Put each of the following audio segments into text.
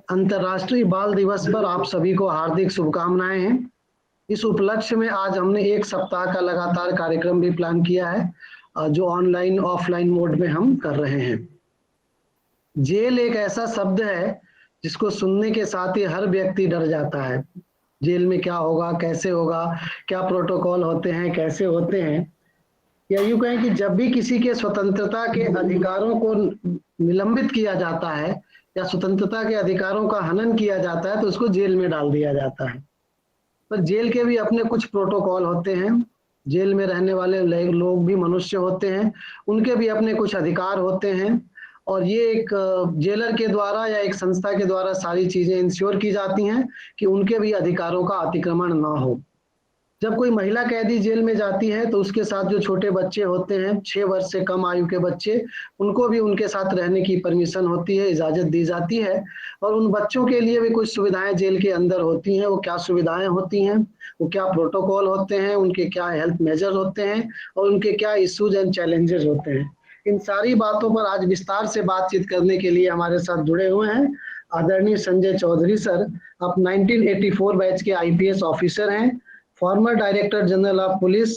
अंतर्राष्ट्रीय बाल दिवस पर आप सभी को हार्दिक शुभकामनाएं हैं। इस उपलक्ष्य में आज हमने एक सप्ताह का लगातार कार्यक्रम भी प्लान किया है, जो ऑनलाइन ऑफलाइन मोड में हम कर रहे हैं। जेल एक ऐसा शब्द है जिसको सुनने के साथ ही हर व्यक्ति डर जाता है। जेल में क्या होगा, कैसे होगा, क्या प्रोटोकॉल होते हैं, कैसे होते हैं, या यूं कहें कि जब भी किसी के स्वतंत्रता के अधिकारों को निलंबित किया जाता है या स्वतंत्रता के अधिकारों का हनन किया जाता है तो उसको जेल में डाल दिया जाता है। पर जेल के भी अपने कुछ प्रोटोकॉल होते हैं। जेल में रहने वाले लोग भी मनुष्य होते हैं, उनके भी अपने कुछ अधिकार होते हैं, और ये एक जेलर के द्वारा या एक संस्था के द्वारा सारी चीजें इंश्योर की जाती हैं कि उनके भी अधिकारों का अतिक्रमण ना हो। जब कोई महिला कैदी जेल में जाती है तो उसके साथ जो छोटे बच्चे होते हैं, 6 वर्ष से कम आयु के बच्चे, उनको भी उनके साथ रहने की परमिशन होती है, इजाजत दी जाती है। और उन बच्चों के लिए भी कुछ सुविधाएं जेल के अंदर होती हैं। वो क्या सुविधाएं होती हैं, वो क्या प्रोटोकॉल होते हैं, उनके क्या हेल्थ मेजर होते हैं, और उनके क्या इश्यूज एंड चैलेंजेस होते हैं, इन सारी बातों पर आज विस्तार से बातचीत करने के लिए हमारे साथ जुड़े हुए हैं आदरणीय संजय चौधरी सर। आप 1984 बैच के आईपीएस ऑफिसर हैं, farmer director general of police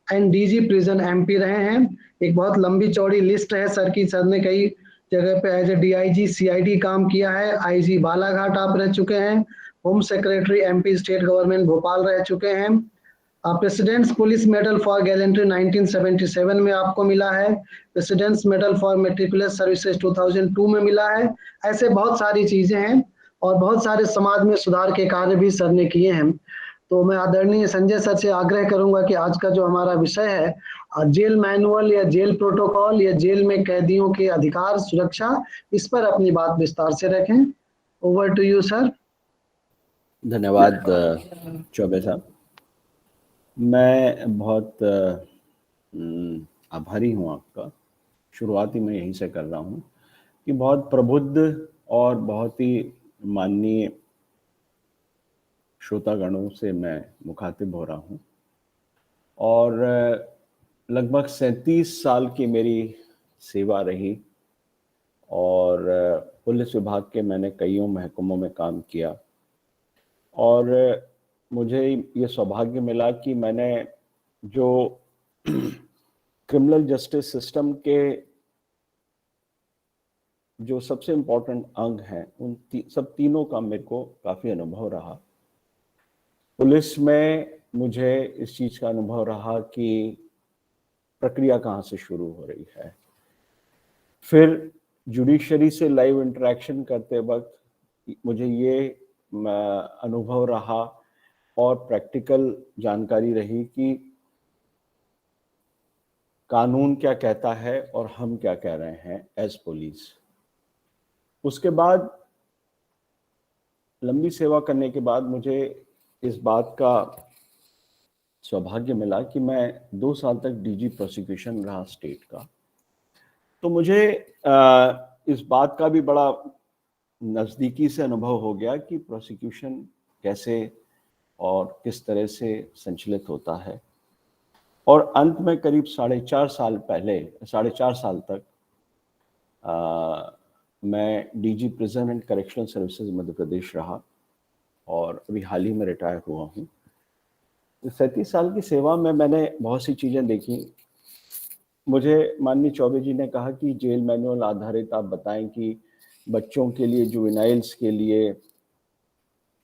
and DG prison MP रहे हैं। एक बहुत लंबी चौड़ी लिस्ट है सर की। सर ने कई जगह पे एज ए डीआईजी सीआईडी काम किया है, आईजी बालाघाट आप रह चुके हैं, home secretary MP state government Bhopal रह चुके हैं। Presidents police medal for gallantry 1977 में आपको मिला है, प्रेसिडेंट्स मेडल फॉर मेट्रिकुलस सर्विसेज 2002 में मिला है। ऐसे बहुत सारी चीजें हैं और बहुत सारे समाज में सुधार के कार्य भी सर ने किए हैं। तो मैं आदरणीय संजय सर से आग्रह करूंगा कि आज का जो हमारा विषय है, जेल मैनुअल या जेल प्रोटोकॉल या जेल में कैदियों के अधिकार सुरक्षा, इस पर अपनी बात विस्तार से रखें। Over to you sir. धन्यवाद चौबे साहब। मैं बहुत आभारी हूँ आपका। शुरुआत ही मैं यहीं से कर रहा हूँ कि बहुत प्रबुद्ध और बहुत ही माननीय श्रोतागणों से मैं मुखातिब हो रहा हूँ, और लगभग 37 साल की मेरी सेवा रही, और पुलिस विभाग के मैंने कईयों महकमों में काम किया, और मुझे ये सौभाग्य मिला कि मैंने जो क्रिमिनल जस्टिस सिस्टम के जो सबसे इम्पोर्टेंट अंग हैं उन सब तीनों का मेरे को काफ़ी अनुभव रहा। पुलिस में मुझे इस चीज़ का अनुभव रहा कि प्रक्रिया कहाँ से शुरू हो रही है, फिर जुडिशरी से लाइव इंटरेक्शन करते वक्त मुझे ये अनुभव रहा और प्रैक्टिकल जानकारी रही कि कानून क्या कहता है और हम क्या कह रहे हैं एज पुलिस। उसके बाद लंबी सेवा करने के बाद मुझे इस बात का सौभाग्य मिला कि मैं 2 साल तक डीजी प्रोसिक्यूशन रहा स्टेट का। तो मुझे इस बात का भी बड़ा नज़दीकी से अनुभव हो गया कि प्रोसिक्यूशन कैसे और किस तरह से संचालित होता है। और अंत में करीब 4.5 साल तक मैं DG prison and correctional services Madhya Pradesh रहा, और अभी हाल ही में रिटायर हुआ हूँ। 37 साल की सेवा में मैंने बहुत सी चीज़ें देखी। मुझे माननीय चौबे जी ने कहा कि जेल मैनुअल आधारित आप बताएं कि बच्चों के लिए, जुवेनाइल्स के लिए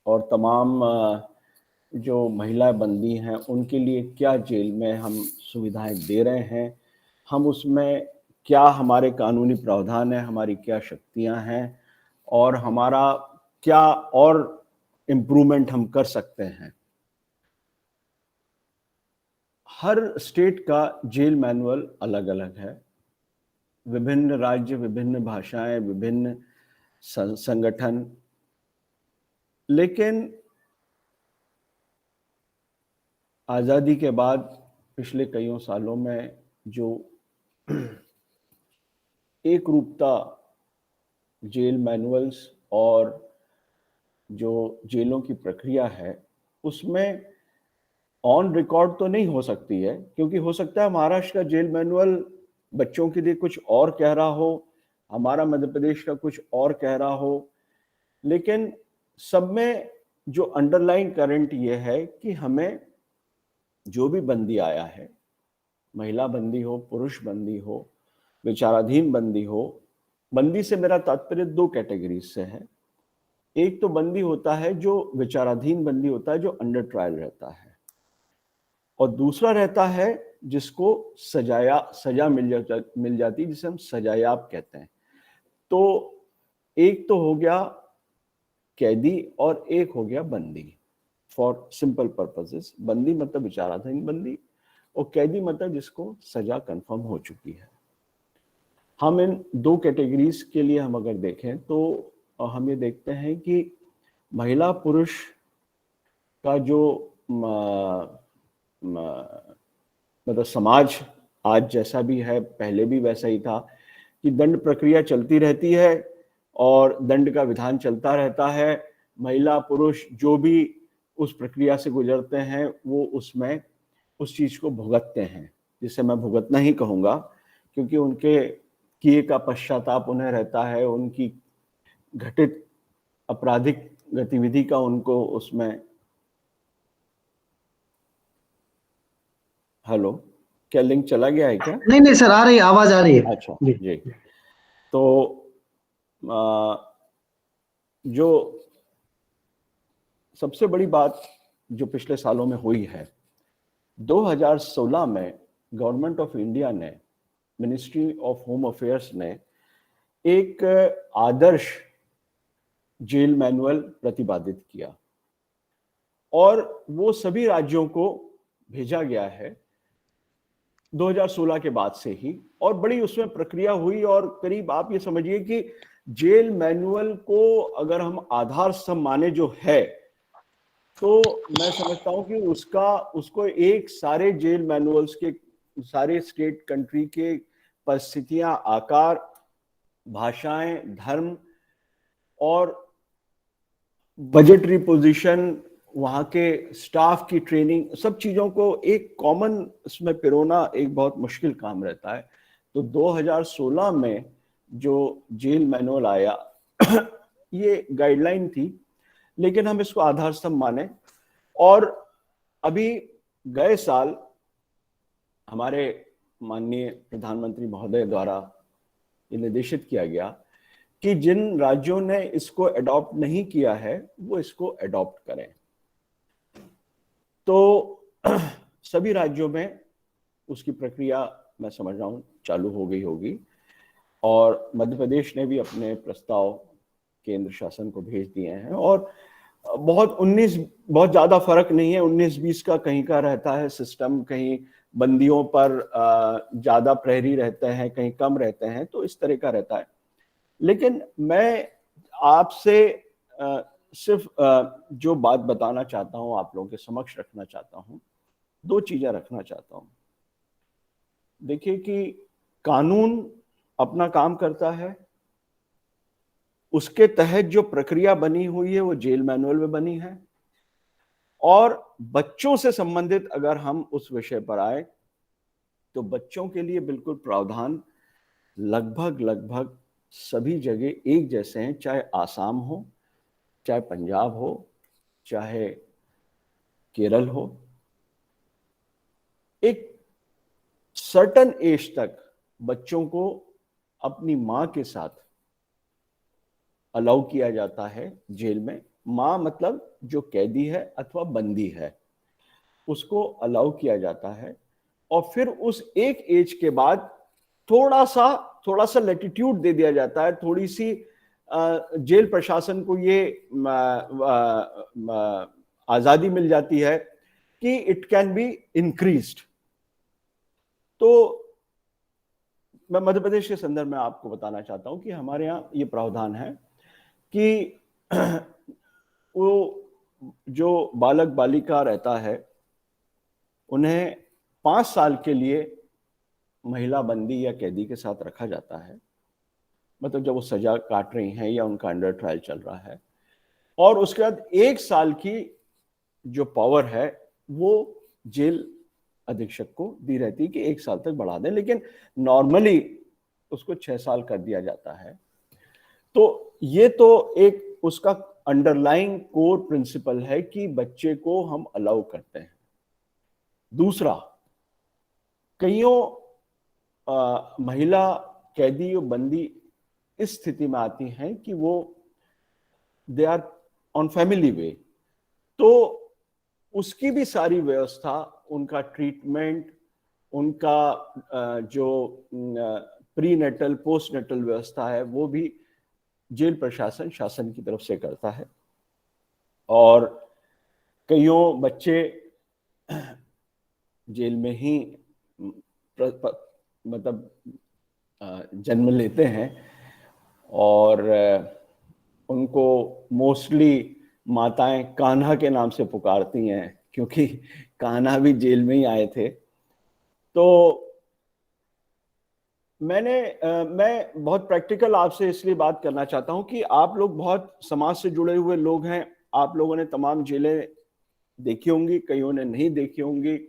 और तमाम जो महिलाएं बंदी हैं उनके लिए क्या जेल में हम सुविधाएं दे रहे हैं, हम उसमें क्या हमारे कानूनी प्रावधान है, हमारी क्या शक्तियां हैं, और हमारा क्या और इम्प्रूवमेंट हम कर सकते हैं। हर स्टेट का जेल मैनुअल अलग अलग है। विभिन्न राज्य, विभिन्न भाषाएं, विभिन्न संगठन, लेकिन आज़ादी के बाद पिछले कईयों सालों में जो एक रूपता जेल मैनुअल्स और जो जेलों की प्रक्रिया है उसमें ऑन रिकॉर्ड तो नहीं हो सकती है, क्योंकि हो सकता है महाराष्ट्र का जेल मैनुअल बच्चों के लिए कुछ और कह रहा हो, हमारा मध्य प्रदेश का कुछ और कह रहा हो, लेकिन सब में जो अंडरलाइन करंट ये है कि हमें जो भी बंदी आया है, महिला बंदी हो, पुरुष बंदी हो, विचाराधीन बंदी हो, बंदी से मेरा तात्पर्य दो कैटेगरीज से है। एक तो बंदी होता है जो विचाराधीन बंदी होता है, जो अंडर ट्रायल रहता है, और दूसरा रहता है जिसको सजा मिल जाती, जिसे हम सजायाब कहते हैं। तो एक तो हो गया कैदी और एक हो गया बंदी। फॉर सिंपल पर्पसेस, बंदी मतलब विचाराधीन बंदी और कैदी मतलब जिसको सजा कंफर्म हो चुकी है। हम इन दो कैटेगरीज के लिए हम अगर देखें तो हम ये देखते हैं कि महिला पुरुष का जो मतलब समाज आज जैसा भी है, पहले भी वैसा ही था कि दंड प्रक्रिया चलती रहती है और दंड का विधान चलता रहता है। महिला पुरुष जो भी उस प्रक्रिया से गुजरते हैं वो उसमें उस चीज को भुगतते हैं, जिसे मैं भुगतना ही कहूंगा, क्योंकि उनके किए का पश्चाताप उन्हें रहता है, उनकी घटित आपराधिक गतिविधि का उनको उसमें। हेलो, क्या लिंक चला गया है क्या? नहीं नहीं सर, आ रही आवाज आ रही है। अच्छा जी। तो जो सबसे बड़ी बात जो पिछले सालों में हुई है, 2016 में गवर्नमेंट ऑफ इंडिया ने, मिनिस्ट्री ऑफ होम अफेयर्स ने एक आदर्श जेल मैनुअल प्रतिपादित किया और वो सभी राज्यों को भेजा गया है 2016 के बाद से ही, और बड़ी उसमें प्रक्रिया हुई और करीब आप ये समझिए कि जेल मैनुअल को अगर हम आधार स्तंभ माने जो है, तो मैं समझता हूं कि उसको एक सारे जेल मैनुअल्स के, सारे स्टेट कंट्री के परिस्थितियां, आकार, भाषाएं, धर्म और बजटरी पोजीशन, वहां के स्टाफ की ट्रेनिंग, सब चीजों को एक कॉमन इसमें पिरोना एक बहुत मुश्किल काम रहता है। तो 2016 में जो जेल मैनुअल आया ये गाइडलाइन थी, लेकिन हम इसको आधार स्तंभ माने। और अभी गए साल हमारे माननीय प्रधानमंत्री महोदय द्वारा ये निर्देशित किया गया कि जिन राज्यों ने इसको अडॉप्ट नहीं किया है वो इसको अडॉप्ट करें। तो सभी राज्यों में उसकी प्रक्रिया मैं समझ रहा हूं चालू हो गई होगी, और मध्य प्रदेश ने भी अपने प्रस्ताव केंद्र शासन को भेज दिए हैं। और बहुत ज्यादा फर्क नहीं है, 19-20 का कहीं का रहता है सिस्टम, कहीं बंदियों पर ज्यादा प्रहरी रहते हैं, कहीं कम रहते हैं, तो इस तरह का रहता है। लेकिन मैं आपसे सिर्फ जो बात बताना चाहता हूं, आप लोगों के समक्ष रखना चाहता हूं, दो चीजें रखना चाहता हूं। देखिए कि कानून अपना काम करता है, उसके तहत जो प्रक्रिया बनी हुई है वो जेल मैनुअल में बनी है, और बच्चों से संबंधित अगर हम उस विषय पर आए तो बच्चों के लिए बिल्कुल प्रावधान लगभग सभी जगह एक जैसे हैं, चाहे आसाम हो, चाहे पंजाब हो, चाहे केरल हो। एक सर्टन एज तक बच्चों को अपनी मां के साथ अलाउ किया जाता है जेल में। मां मतलब जो कैदी है अथवा बंदी है, उसको अलाउ किया जाता है। और फिर उस एक एज के बाद थोड़ा सा लैटिट्यूड दे दिया जाता है, थोड़ी सी जेल प्रशासन को ये आजादी मिल जाती है कि इट कैन बी इंक्रीज्ड। तो मैं मध्य प्रदेश के संदर्भ में आपको बताना चाहता हूं कि हमारे यहाँ ये प्रावधान है कि वो जो बालक बालिका रहता है उन्हें 5 साल के लिए महिला बंदी या कैदी के साथ रखा जाता है, मतलब जब वो सजा काट रही हैं या उनका अंडर ट्रायल चल रहा है। और उसके बाद 1 साल की जो पावर है वो जेल अधीक्षक को दी रहती है कि 1 साल तक बढ़ा दें, लेकिन नॉर्मली उसको 6 साल कर दिया जाता है। तो ये तो एक उसका अंडरलाइंग कोर प्रिंसिपल है कि बच्चे को हम अलाउ करते हैं। दूसरा, कईयों महिला कैदी और बंदी इस स्थिति में आती हैं कि वो दे आर ऑन फैमिली वे, तो उसकी भी सारी व्यवस्था, उनका ट्रीटमेंट, उनका जो प्री नेटल पोस्ट नेटल व्यवस्था है, वो भी जेल प्रशासन शासन की तरफ से करता है। और कईयों बच्चे जेल में ही मतलब जन्म लेते हैं और उनको मोस्टली माताएं कान्हा के नाम से पुकारती हैं, क्योंकि कान्हा भी जेल में ही आए थे। तो मैं बहुत प्रैक्टिकल आपसे इसलिए बात करना चाहता हूं कि आप लोग बहुत समाज से जुड़े हुए लोग हैं, आप लोगों ने तमाम जेलें देखी होंगी, कईयों ने नहीं देखी होंगी,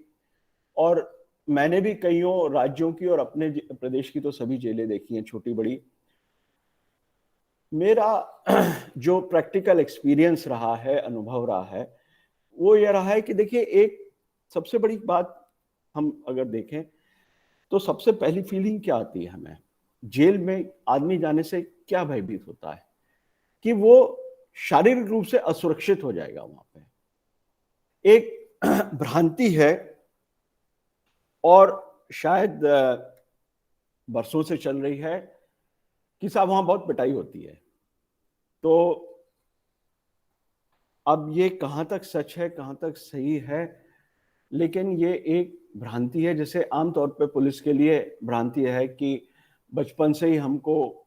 और मैंने भी कईयों राज्यों की और अपने प्रदेश की तो सभी जेलें देखी हैं, छोटी बड़ी। मेरा जो प्रैक्टिकल एक्सपीरियंस रहा है, अनुभव रहा है, वो ये रहा है कि देखिए, एक सबसे बड़ी बात हम अगर देखें तो सबसे पहली फीलिंग क्या आती है हमें जेल में आदमी जाने से? क्या भयभीत होता है कि वो शारीरिक रूप से असुरक्षित हो जाएगा। वहां पे एक भ्रांति है, और शायद बरसों से चल रही है कि साहब वहां बहुत पिटाई होती है। तो अब ये कहां तक सच है, कहां तक सही है, लेकिन ये एक भ्रांति है। जैसे आमतौर पे पुलिस के लिए भ्रांति है कि बचपन से ही हमको,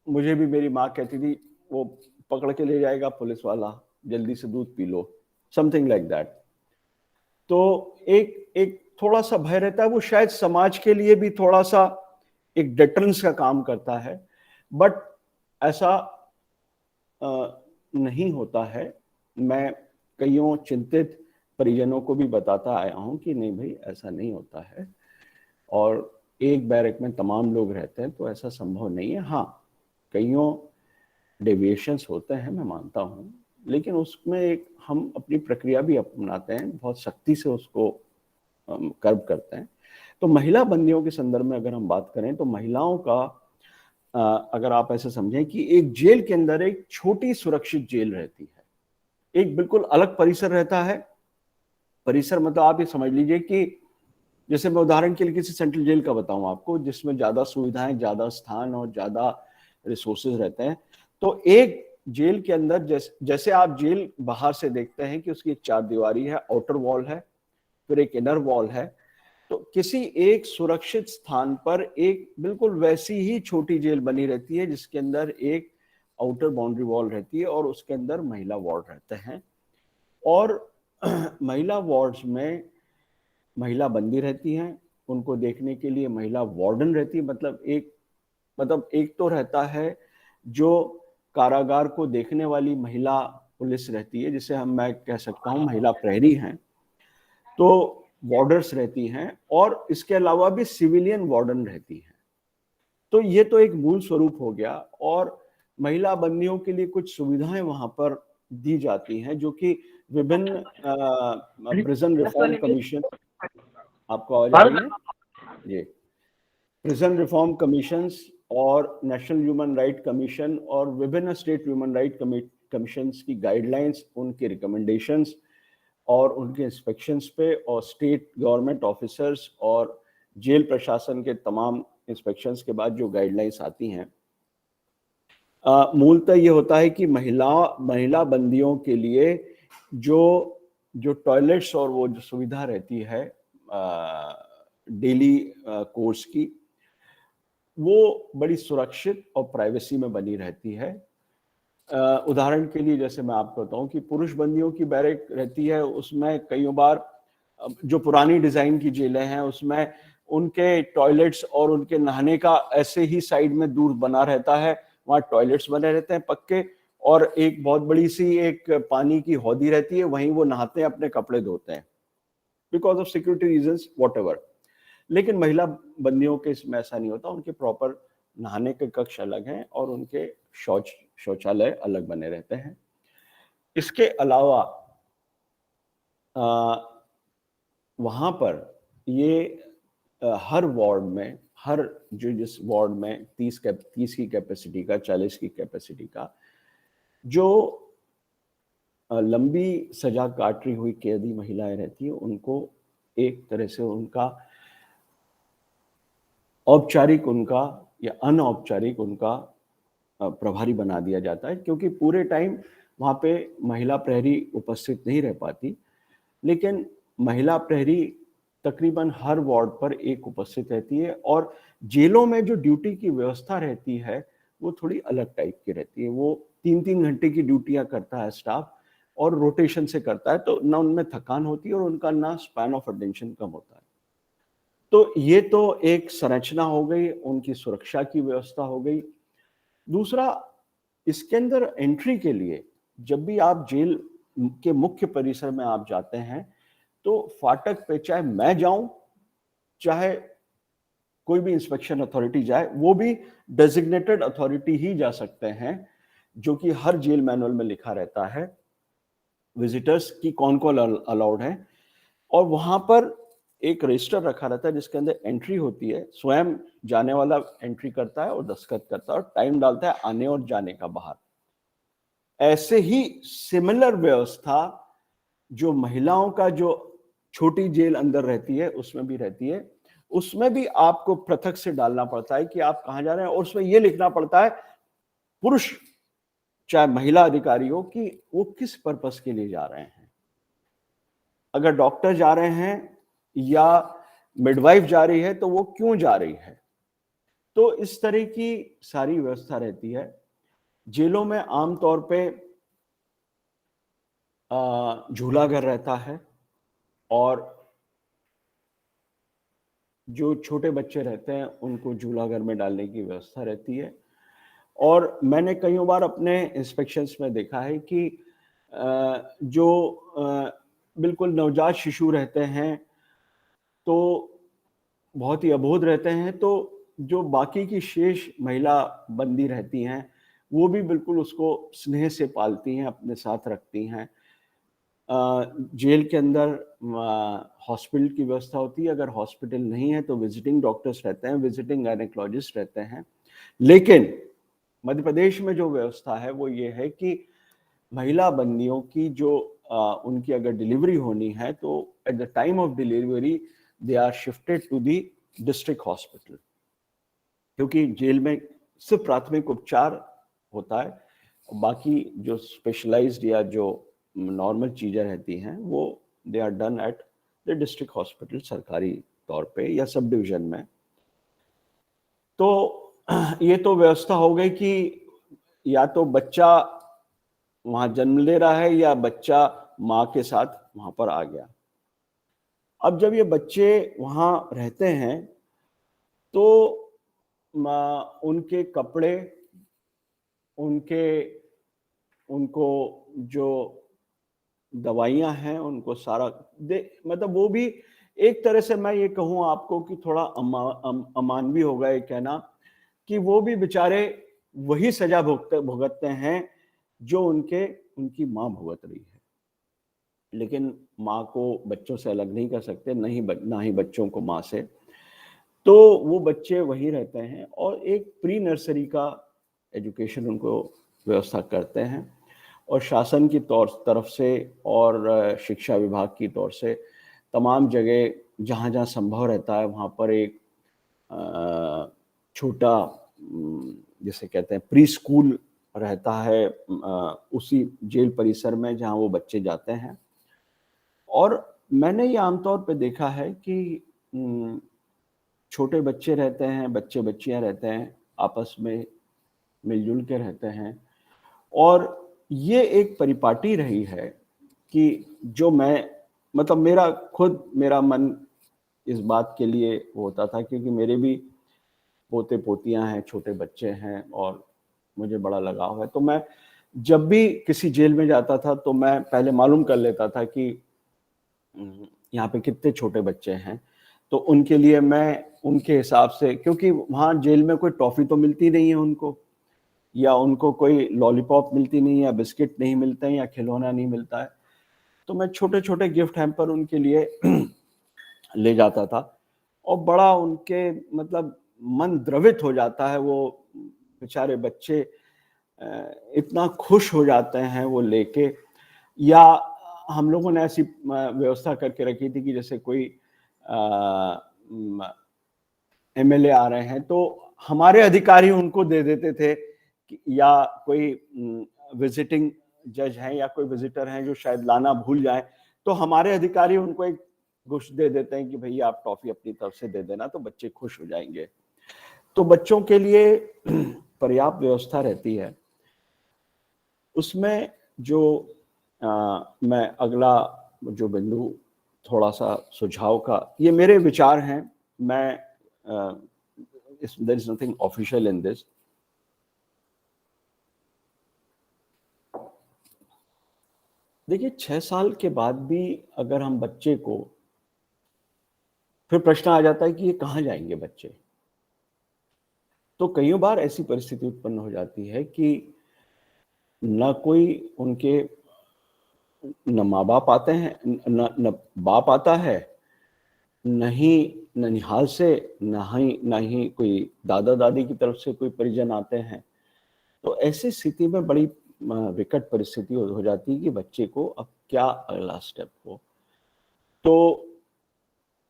मुझे भी मेरी माँ कहती थी, वो पकड़ के ले जाएगा पुलिस वाला, जल्दी से दूध P low, something like that. तो एक एक थोड़ा सा भय रहता है, वो शायद समाज के लिए भी थोड़ा सा एक डेटरेंस का काम करता है, बट ऐसा नहीं होता है। मैं कईयों चिंतित परिजनों को भी बताता आया हूं कि नहीं भाई, ऐसा नहीं होता है, और एक बैरक में तमाम लोग रहते हैं तो ऐसा संभव नहीं है। हाँ, कईयों डेविएशंस होते हैं, मैं मानता हूं, लेकिन उसमें एक हम अपनी प्रक्रिया भी अपनाते हैं, बहुत सख्ती से उसको कर्व करते हैं। तो महिला बंदियों के संदर्भ में अगर हम बात करें तो महिलाओं का अगर आप ऐसे समझें कि एक जेल के अंदर एक छोटी सुरक्षित जेल रहती है, एक बिल्कुल अलग परिसर रहता है। परिसर मतलब आप ये समझ लीजिए कि जैसे मैं उदाहरण के लिए किसी सेंट्रल जेल का बताऊं आपको, जिसमें ज्यादा सुविधाएं, ज्यादा स्थान और ज्यादा रिसोर्सेज रहते हैं। तो एक जेल के अंदर जैसे आप जेल बाहर से देखते हैं कि उसकी एक चार दीवारी है, आउटर वॉल है, फिर एक इनर वॉल है, तो किसी एक सुरक्षित स्थान पर एक बिल्कुल वैसी ही छोटी जेल बनी रहती है, जिसके अंदर एक आउटर बाउंड्री वॉल रहती है और उसके अंदर महिला वार्ड रहते हैं। और महिला वार्ड्स में महिला बंदी रहती हैं, उनको देखने के लिए महिला वार्डन रहती है। मतलब एक तो रहता है जो कारागार को देखने वाली महिला पुलिस रहती है, जिसे मैं कह सकता हूं महिला प्रहरी हैं, तो वार्डर्स रहती हैं, और इसके अलावा भी सिविलियन वार्डन रहती हैं। तो ये तो एक मूल स्वरूप हो गया, और महिला बंदियों के लिए कुछ सुविधाएं वहां पर दी जाती हैं, जो कि विभिन्न प्रिजन रिफॉर्म कमीशन, आपको आवाज आ रही है जी, प्रिजन रिफॉर्म कमीशंस और नेशनल ह्यूमन राइट कमीशन और विभिन्न स्टेट ह्यूमन राइट कमीशंस की गाइडलाइंस, उनके रिकमेंडेशंस और उनके इंस्पेक्शंस पे, और स्टेट गवर्नमेंट ऑफिसर्स और जेल प्रशासन के तमाम इंस्पेक्शंस के बाद जो गाइडलाइंस आती हैं, मूलतः ये होता है कि महिला बंदियों के लिए जो टॉयलेट्स और वो जो सुविधा रहती है डेली कोर्स की, वो बड़ी सुरक्षित और प्राइवेसी में बनी रहती है। उदाहरण के लिए जैसे मैं आपको बताऊं कि पुरुष बंदियों की बैरक रहती है, उसमें कई बार जो पुरानी डिजाइन की जेलें हैं उसमें उनके टॉयलेट्स और उनके नहाने का ऐसे ही साइड में दूर बना रहता है, वहां टॉयलेट्स बने रहते हैं पक्के, और एक बहुत बड़ी सी एक पानी की हौदी रहती है, वहीं वो नहाते हैं, अपने कपड़े धोते हैं, because of security reasons whatever. लेकिन महिला बंदियों के इसमें ऐसा नहीं होता, उनके प्रॉपर नहाने के कक्ष अलग हैं और उनके शौच शौचालय अलग बने रहते हैं। इसके अलावा वहाँ पर ये हर वार्ड में, हर जिस वार्ड में 30 की कैपेसिटी का, 40 की कैपेसिटी का, जो लंबी सजा काट रही हुई कैदी महिलाएं रहती है, उनको एक तरह से उनका औपचारिक उनका या अनौपचारिक उनका प्रभारी बना दिया जाता है, क्योंकि पूरे टाइम वहाँ पे महिला प्रहरी उपस्थित नहीं रह पाती, लेकिन महिला प्रहरी तकरीबन हर वार्ड पर एक उपस्थित रहती है। और जेलों में जो ड्यूटी की व्यवस्था रहती है वो थोड़ी अलग टाइप की रहती है। वो 3-3 घंटे की ड्यूटियां करता है स्टाफ, और रोटेशन से करता है, तो ना उनमें थकान होती है और उनका ना स्पैन ऑफ अटेंशन कम होता है। तो ये तो एक संरचना हो गई, उनकी सुरक्षा की व्यवस्था हो गई। दूसरा, इसके अंदर एंट्री के लिए जब भी आप जेल के मुख्य परिसर में आप जाते हैं, तो फाटक पे चाहे मैं जाऊं, चाहे कोई भी इंस्पेक्शन अथॉरिटी जाए, वो भी डेजिग्नेटेड अथॉरिटी ही जा सकते हैं, जो कि हर जेल मैनुअल में लिखा रहता है विजिटर्स की कौन कौन अलाउड है। और वहां पर एक रजिस्टर रखा रहता है जिसके अंदर एंट्री होती है, स्वयं जाने वाला एंट्री करता है और दस्तखत करता है और टाइम डालता है आने और जाने का बाहर। ऐसे ही सिमिलर व्यवस्था जो महिलाओं का जो छोटी जेल अंदर रहती है उसमें भी रहती है। उसमें भी आपको पृथक से डालना पड़ता है कि आप कहां जा रहे हैं, और उसमें यह लिखना पड़ता है, पुरुष चाहे महिला अधिकारी हो, कि वो किस पर्पस के लिए जा रहे हैं। अगर डॉक्टर जा रहे हैं या मिडवाइफ जा रही है तो वो क्यों जा रही है। तो इस तरह की सारी व्यवस्था रहती है। जेलों में आमतौर पे झूला घर रहता है, और जो छोटे बच्चे रहते हैं उनको झूला घर में डालने की व्यवस्था रहती है। और मैंने कई बार अपने इंस्पेक्शंस में देखा है कि जो बिल्कुल नवजात शिशु रहते हैं, तो बहुत ही अबोध रहते हैं, तो जो बाकी की शेष महिला बंदी रहती हैं वो भी बिल्कुल उसको स्नेह से पालती हैं, अपने साथ रखती हैं। जेल के अंदर हॉस्पिटल की व्यवस्था होती है। अगर हॉस्पिटल नहीं है तो विजिटिंग डॉक्टर्स रहते हैं, विजिटिंग गायनेकोलॉजिस्ट रहते हैं। लेकिन मध्य प्रदेश में जो व्यवस्था है वो ये है कि महिला बंदियों की जो उनकी अगर डिलीवरी होनी है तो at the time of delivery they are shifted to the district hospital, क्योंकि जेल में सिर्फ प्राथमिक उपचार होता है, बाकी जो स्पेशलाइज्ड या जो नॉर्मल चीजें रहती हैं वो they are done at the district hospital, सरकारी तौर पे या सब डिवीजन में। तो ये तो व्यवस्था हो गई कि या तो बच्चा वहां जन्म ले रहा है या बच्चा माँ के साथ वहां पर आ गया। अब जब ये बच्चे वहां रहते हैं तो उनके कपड़े, उनको जो दवाइयां हैं, उनको सारा मतलब वो भी एक तरह से मैं ये कहूँ आपको कि थोड़ा अमानवी होगा ये कहना कि वो भी बेचारे वही सजा भुगतते हैं जो उनकी माँ भुगत रही है। लेकिन माँ को बच्चों से अलग नहीं कर सकते, ना ही बच्चों को माँ से। तो वो बच्चे वहीं रहते हैं और एक प्री नर्सरी का एजुकेशन उनको व्यवस्था करते हैं, और शासन की तरफ से और शिक्षा विभाग की तौर से तमाम जगह जहाँ जहाँ संभव रहता है वहाँ पर एक छोटा जिसे कहते हैं प्री स्कूल रहता है उसी जेल परिसर में जहाँ वो बच्चे जाते हैं। और मैंने ये आमतौर पे देखा है कि छोटे बच्चे रहते हैं, बच्चे बच्चियां रहते हैं, आपस में मिलजुल के रहते हैं, और ये एक परिपाटी रही है कि जो मतलब मेरा मन इस बात के लिए होता था, क्योंकि मेरे भी पोते पोतियां हैं, छोटे बच्चे हैं और मुझे बड़ा लगाव है। तो मैं जब भी किसी जेल में जाता था तो मैं पहले मालूम कर लेता था कि यहाँ पे कितने छोटे बच्चे हैं, तो उनके लिए मैं उनके हिसाब से, क्योंकि वहाँ जेल में कोई टॉफी तो मिलती नहीं है उनको, या उनको कोई लॉलीपॉप मिलती नहीं, या बिस्किट नहीं मिलते हैं, या खिलौना नहीं मिलता है, तो मैं छोटे छोटे गिफ्ट हैम्पर उनके लिए ले जाता था, और बड़ा उनके मतलब मन द्रवित हो जाता है। वो बेचारे बच्चे इतना खुश हो जाते हैं वो लेके। या हम लोगों ने ऐसी व्यवस्था करके रखी थी कि जैसे कोई एमएलए आ रहे हैं तो हमारे अधिकारी उनको दे देते थे, या कोई विजिटिंग जज हैं या कोई विजिटर हैं जो शायद लाना भूल जाए, तो हमारे अधिकारी उनको एक गिफ्ट दे देते हैं कि भैया आप टॉफी अपनी तरफ से दे देना, तो बच्चे खुश हो जाएंगे। तो बच्चों के लिए पर्याप्त व्यवस्था रहती है। उसमें जो मैं अगला जो बिंदु थोड़ा सा सुझाव का, ये मेरे विचार हैं, मैं there is nothing official in this. देखिए 6 साल के बाद भी अगर हम बच्चे को, फिर प्रश्न आ जाता है कि ये कहाँ जाएंगे बच्चे। तो कई बार ऐसी परिस्थिति उत्पन्न हो जाती है कि न कोई उनके, न माँ बाप आते हैं, न बाप आता है, नहीं ननिहाल से, ना ही कोई दादा दादी की तरफ से कोई परिजन आते हैं। तो ऐसी स्थिति में बड़ी विकट परिस्थिति हो जाती है कि बच्चे को अब क्या अगला स्टेप हो। तो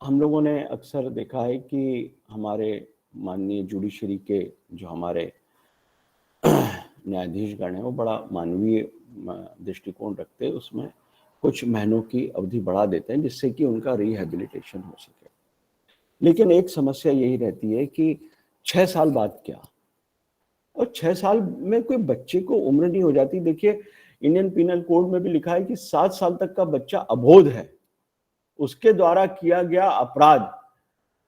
हम लोगों ने अक्सर देखा है कि हमारे माननीय जुडिशरी के जो हमारे न्यायाधीशगण हैं वो बड़ा मानवीय दृष्टिकोण रखते हैं, उसमें कुछ महीनों की अवधि बढ़ा देते हैं जिससे कि उनका रिहेबिलिटेशन हो सके। लेकिन एक समस्या यही रहती है कि 6 साल बाद क्या, और 6 साल में कोई बच्चे को उम्र नहीं हो जाती। देखिए इंडियन पिनल कोड में भी लिखा है कि 7 साल तक का बच्चा अबोध है, उसके द्वारा किया गया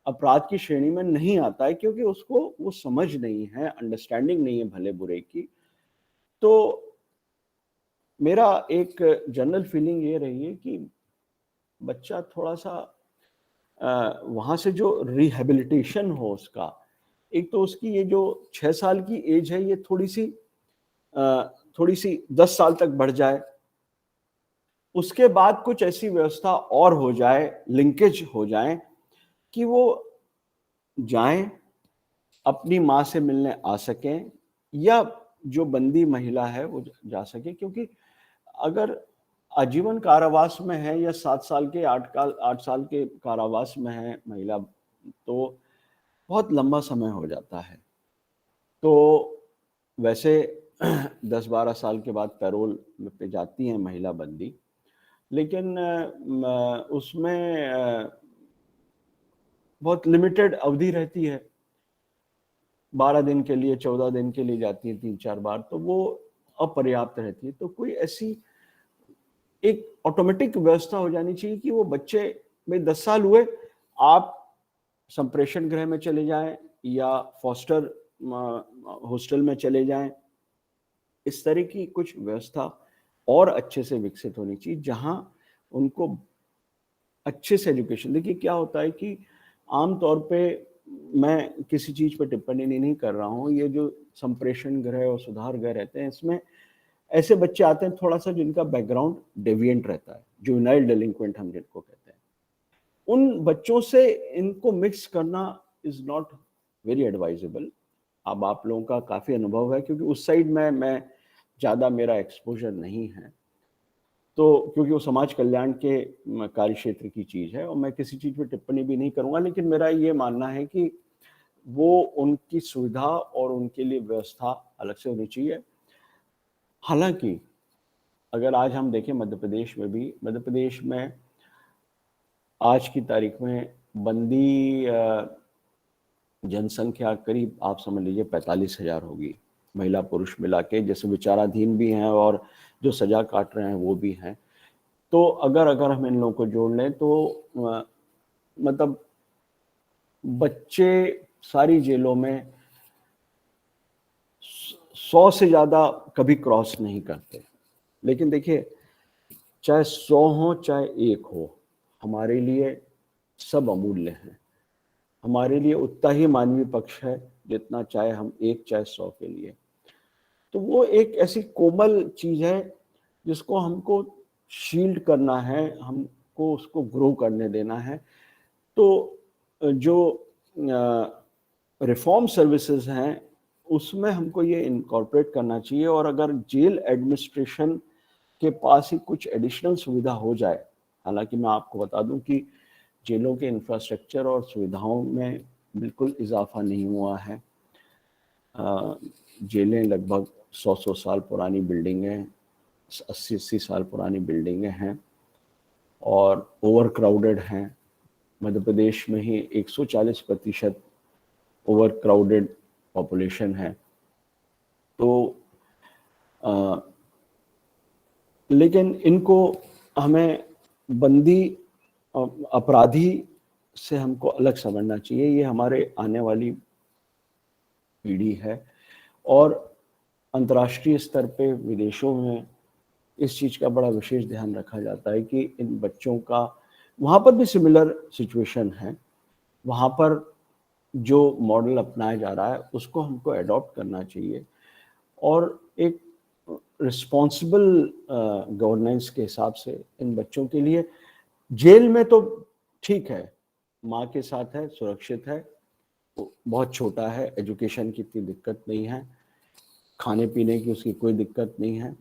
अपराध की श्रेणी में नहीं आता है, क्योंकि उसको वो समझ नहीं है, अंडरस्टैंडिंग नहीं है भले बुरे की। तो मेरा एक जनरल फीलिंग ये रही है कि बच्चा थोड़ा सा वहां से जो रिहेबिलिटेशन हो उसका, एक तो उसकी ये जो 6 साल की एज है ये थोड़ी सी 10 साल तक बढ़ जाए, उसके बाद कुछ ऐसी व्यवस्था और हो जाए, लिंकेज हो जाए कि वो जाएं, अपनी माँ से मिलने आ सकें, या जो बंदी महिला है वो जा सके। क्योंकि अगर आजीवन कारावास में है या 7 साल के 8 साल के कारावास में है महिला, तो बहुत लंबा समय हो जाता है। तो वैसे 10-12 साल के बाद पैरोल पे जाती हैं महिला बंदी, लेकिन उसमें बहुत लिमिटेड अवधि रहती है, 12 दिन के लिए, 14 दिन के लिए जाती है 3-4 बार, तो वो अपर्याप्त रहती है। तो कोई ऐसी एक ऑटोमेटिक व्यवस्था हो जानी चाहिए कि वो बच्चे में 10 साल हुए, आप संप्रेषण गृह में चले जाएं या फॉस्टर हॉस्टल में चले जाएं। इस तरह की कुछ व्यवस्था और अच्छे से विकसित होनी चाहिए, जहां उनको अच्छे से एजुकेशन। देखिए क्या होता है कि आमतौर पे, मैं किसी चीज पर टिप्पणी नहीं कर रहा हूँ, ये जो संप्रेषण गृह और सुधार गृह रहते हैं, इसमें ऐसे बच्चे आते हैं थोड़ा सा जिनका बैकग्राउंड डेविएंट रहता है, जुवेनाइल डेलिंक्वेंट हम जिनको कहते हैं। उन बच्चों से इनको मिक्स करना इज नॉट वेरी एडवाइजेबल। अब आप लोगों का काफी अनुभव है, क्योंकि उस साइड में मैं ज्यादा, मेरा एक्सपोजर नहीं है, तो क्योंकि वो समाज कल्याण के कार्य क्षेत्र की चीज है और मैं किसी चीज पर टिप्पणी भी नहीं करूंगा। लेकिन मेरा ये मानना है कि वो उनकी सुविधा और उनके लिए व्यवस्था अलग से होनी चाहिए। हालांकि अगर आज हम देखें मध्य प्रदेश में भी, मध्य प्रदेश में आज की तारीख में बंदी जनसंख्या करीब आप समझ लीजिए 45,000 होगी, महिला पुरुष मिला के, जैसे विचाराधीन भी हैं और जो सजा काट रहे हैं वो भी हैं। तो अगर हम इन लोगों को जोड़ लें तो मतलब बच्चे सारी जेलों में 100 से ज्यादा कभी क्रॉस नहीं करते। लेकिन देखिए चाहे 100 हो चाहे 1 हो, हमारे लिए सब अमूल्य हैं। हमारे लिए उतना ही मानवीय पक्ष है जितना चाहे हम 1 चाहे 100 के लिए। तो वो एक ऐसी कोमल चीज है जिसको हमको शील्ड करना है, हमको उसको ग्रो करने देना है। तो जो रिफॉर्म सर्विसेज हैं उसमें हमको ये इनकॉर्पोरेट करना चाहिए, और अगर जेल एडमिनिस्ट्रेशन के पास ही कुछ एडिशनल सुविधा हो जाए, हालांकि मैं आपको बता दूं कि जेलों के इंफ्रास्ट्रक्चर और सुविधाओं में बिल्कुल इजाफा नहीं हुआ है। जेलें लगभग 100 साल पुरानी बिल्डिंगें, 80 साल पुरानी बिल्डिंगें हैं और ओवर क्राउडेड हैं। मध्य प्रदेश में ही 140% ओवर क्राउडेड पॉपुलेशन है। तो लेकिन इनको हमें बंदी अपराधी से हमको अलग समझना चाहिए। ये हमारे आने वाली पीढ़ी है, और अंतर्राष्ट्रीय स्तर पे विदेशों में इस चीज़ का बड़ा विशेष ध्यान रखा जाता है कि इन बच्चों का, वहाँ पर भी सिमिलर सिचुएशन है, वहाँ पर जो मॉडल अपनाया जा रहा है उसको हमको अडॉप्ट करना चाहिए, और एक रिस्पॉन्सिबल गवर्नेंस के हिसाब से इन बच्चों के लिए जेल में तो ठीक है, माँ के साथ है, सुरक्षित है, बहुत छोटा है, एजुकेशन की इतनी दिक्कत नहीं है, खाने पीने की उसकी कोई दिक्कत नहीं है।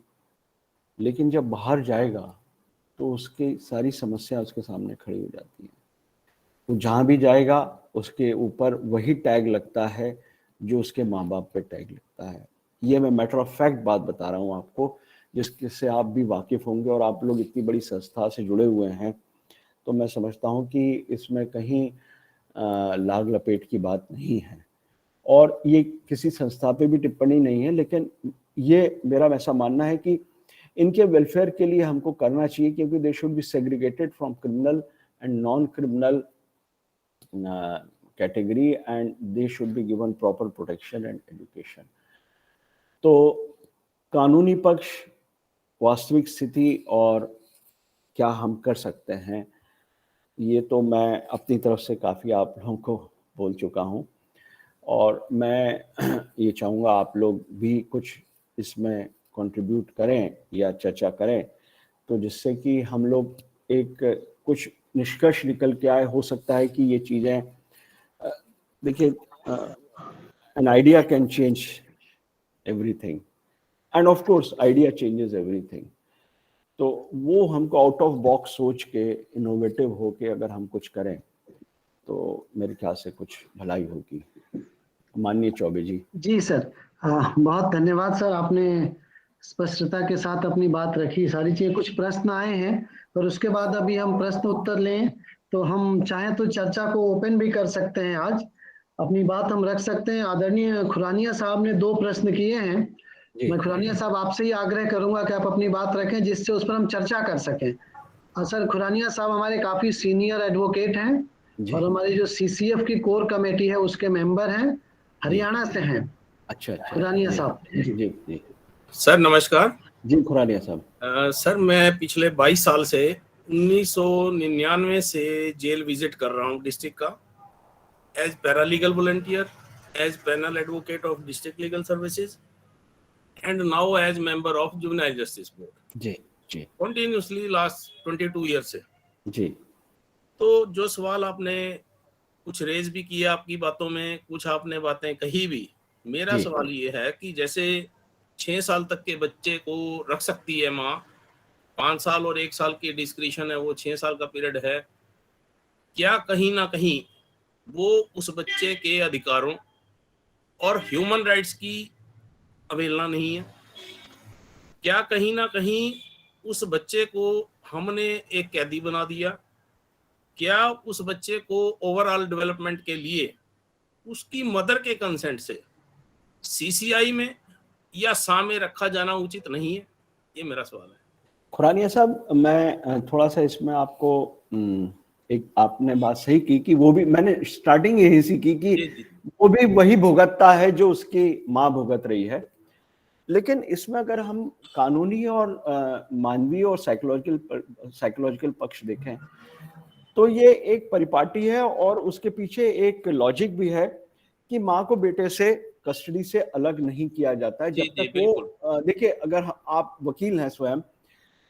लेकिन जब बाहर जाएगा तो उसकी सारी समस्या उसके सामने खड़ी हो जाती है। वो जहाँ भी जाएगा उसके ऊपर वही टैग लगता है जो उसके माँ बाप पे टैग लगता है। ये मैं मैटर ऑफ फैक्ट बात बता रहा हूँ आपको, जिससे आप भी वाकिफ होंगे, और आप लोग इतनी बड़ी संस्था से जुड़े हुए हैं, तो मैं समझता हूँ कि इसमें कहीं लाग लपेट की बात नहीं है, और ये किसी संस्था पे भी टिप्पणी नहीं है, लेकिन ये मेरा ऐसा मानना है कि इनके वेलफेयर के लिए हमको करना चाहिए, क्योंकि they should be segregated from criminal and non criminal category, and they should be given proper protection and education. तो कानूनी पक्ष, वास्तविक स्थिति और क्या हम कर सकते हैं, ये तो मैं अपनी तरफ से काफ़ी आप लोगों को बोल चुका हूँ, और मैं ये चाहूँगा आप लोग भी कुछ इसमें कंट्रीब्यूट करें या चर्चा करें, तो जिससे कि हम लोग एक कुछ निष्कर्ष निकल के आए। हो सकता है कि ये चीज़ें, देखिए, an idea can change everything, end of course idea changes everything. तो वो हमको आउट ऑफ बॉक्स सोच के, इनोवेटिव हो के अगर हम कुछ करें तो मेरे ख्याल से कुछ भलाई होगी। माननीय चौबे जी। जी सर, बहुत धन्यवाद सर, आपने स्पष्टता के साथ अपनी बात रखी, सारी चीजें। कुछ प्रश्न आए हैं, पर उसके बाद अभी हम प्रश्न उत्तर लें तो हम चाहें तो चर्चा को ओपन भी कर सकते हैं। आज अपनी बात हम रख सकते हैं। आदरणीय खुरानिया साहब ने 2 प्रश्न किए हैं। मैं खुरानिया साहब आपसे ही आग्रह करूंगा कि आप अपनी बात रखें, जिससे उस पर हम चर्चा कर सकें। सर, खुरानिया साहब हमारे काफी सीनियर एडवोकेट हैं, और हमारी जो सीसीएफ की कोर कमेटी है उसके मेंबर हैं, हरियाणा से हैं। अच्छा, खुरानिया साहब। जी सर नमस्कार। जी खुरानिया साहब। सर, मैं पिछले 22 साल से 1999 से जेल विजिट कर रहा हूँ डिस्ट्रिक्ट का, as paralegal volunteer, as panel advocate of district legal services, and now as member of juvenile justice board. जी कंटिन्यूसली लास्ट 22 ईयर से। जी। तो जो सवाल आपने कुछ रेज भी किया आपकी बातों में, कुछ आपने बातें कही भी, मेरा सवाल ये है कि जैसे 6 साल तक के बच्चे को रख सकती है माँ, 5 साल और 1 साल की डिस्क्रिशन है, वो 6 साल का पीरियड है, क्या कहीं ना कहीं वो उस बच्चे के अधिकारों और ह्यूमन राइट्स की अवहेलना नहीं है? क्या कहीं ना कहीं उस बच्चे को हमने एक कैदी बना दिया? क्या उस बच्चे को ओवरऑल डेवलपमेंट के लिए उसकी मदर के कंसेंट से सीसीआई में या सा में रखा जाना उचित नहीं है? ये मेरा सवाल है। खुरानिया साहब, मैं थोड़ा सा इसमें आपको, एक आपने बात सही की कि वो भी, मैंने स्टार्टिंग यही सी की कि वो भी वही भुगतता है जो उसकी माँ भुगत रही है। लेकिन इसमें अगर हम कानूनी और मानवीय और साइकोलॉजिकल पक्ष देखें तो ये एक परिपाटी है, और उसके पीछे एक लॉजिक भी है कि माँ को बेटे से कस्टडी से अलग नहीं किया जाता है जी, जब जी, तक बिल्कुल। वो देखिए, अगर आप वकील हैं स्वयं,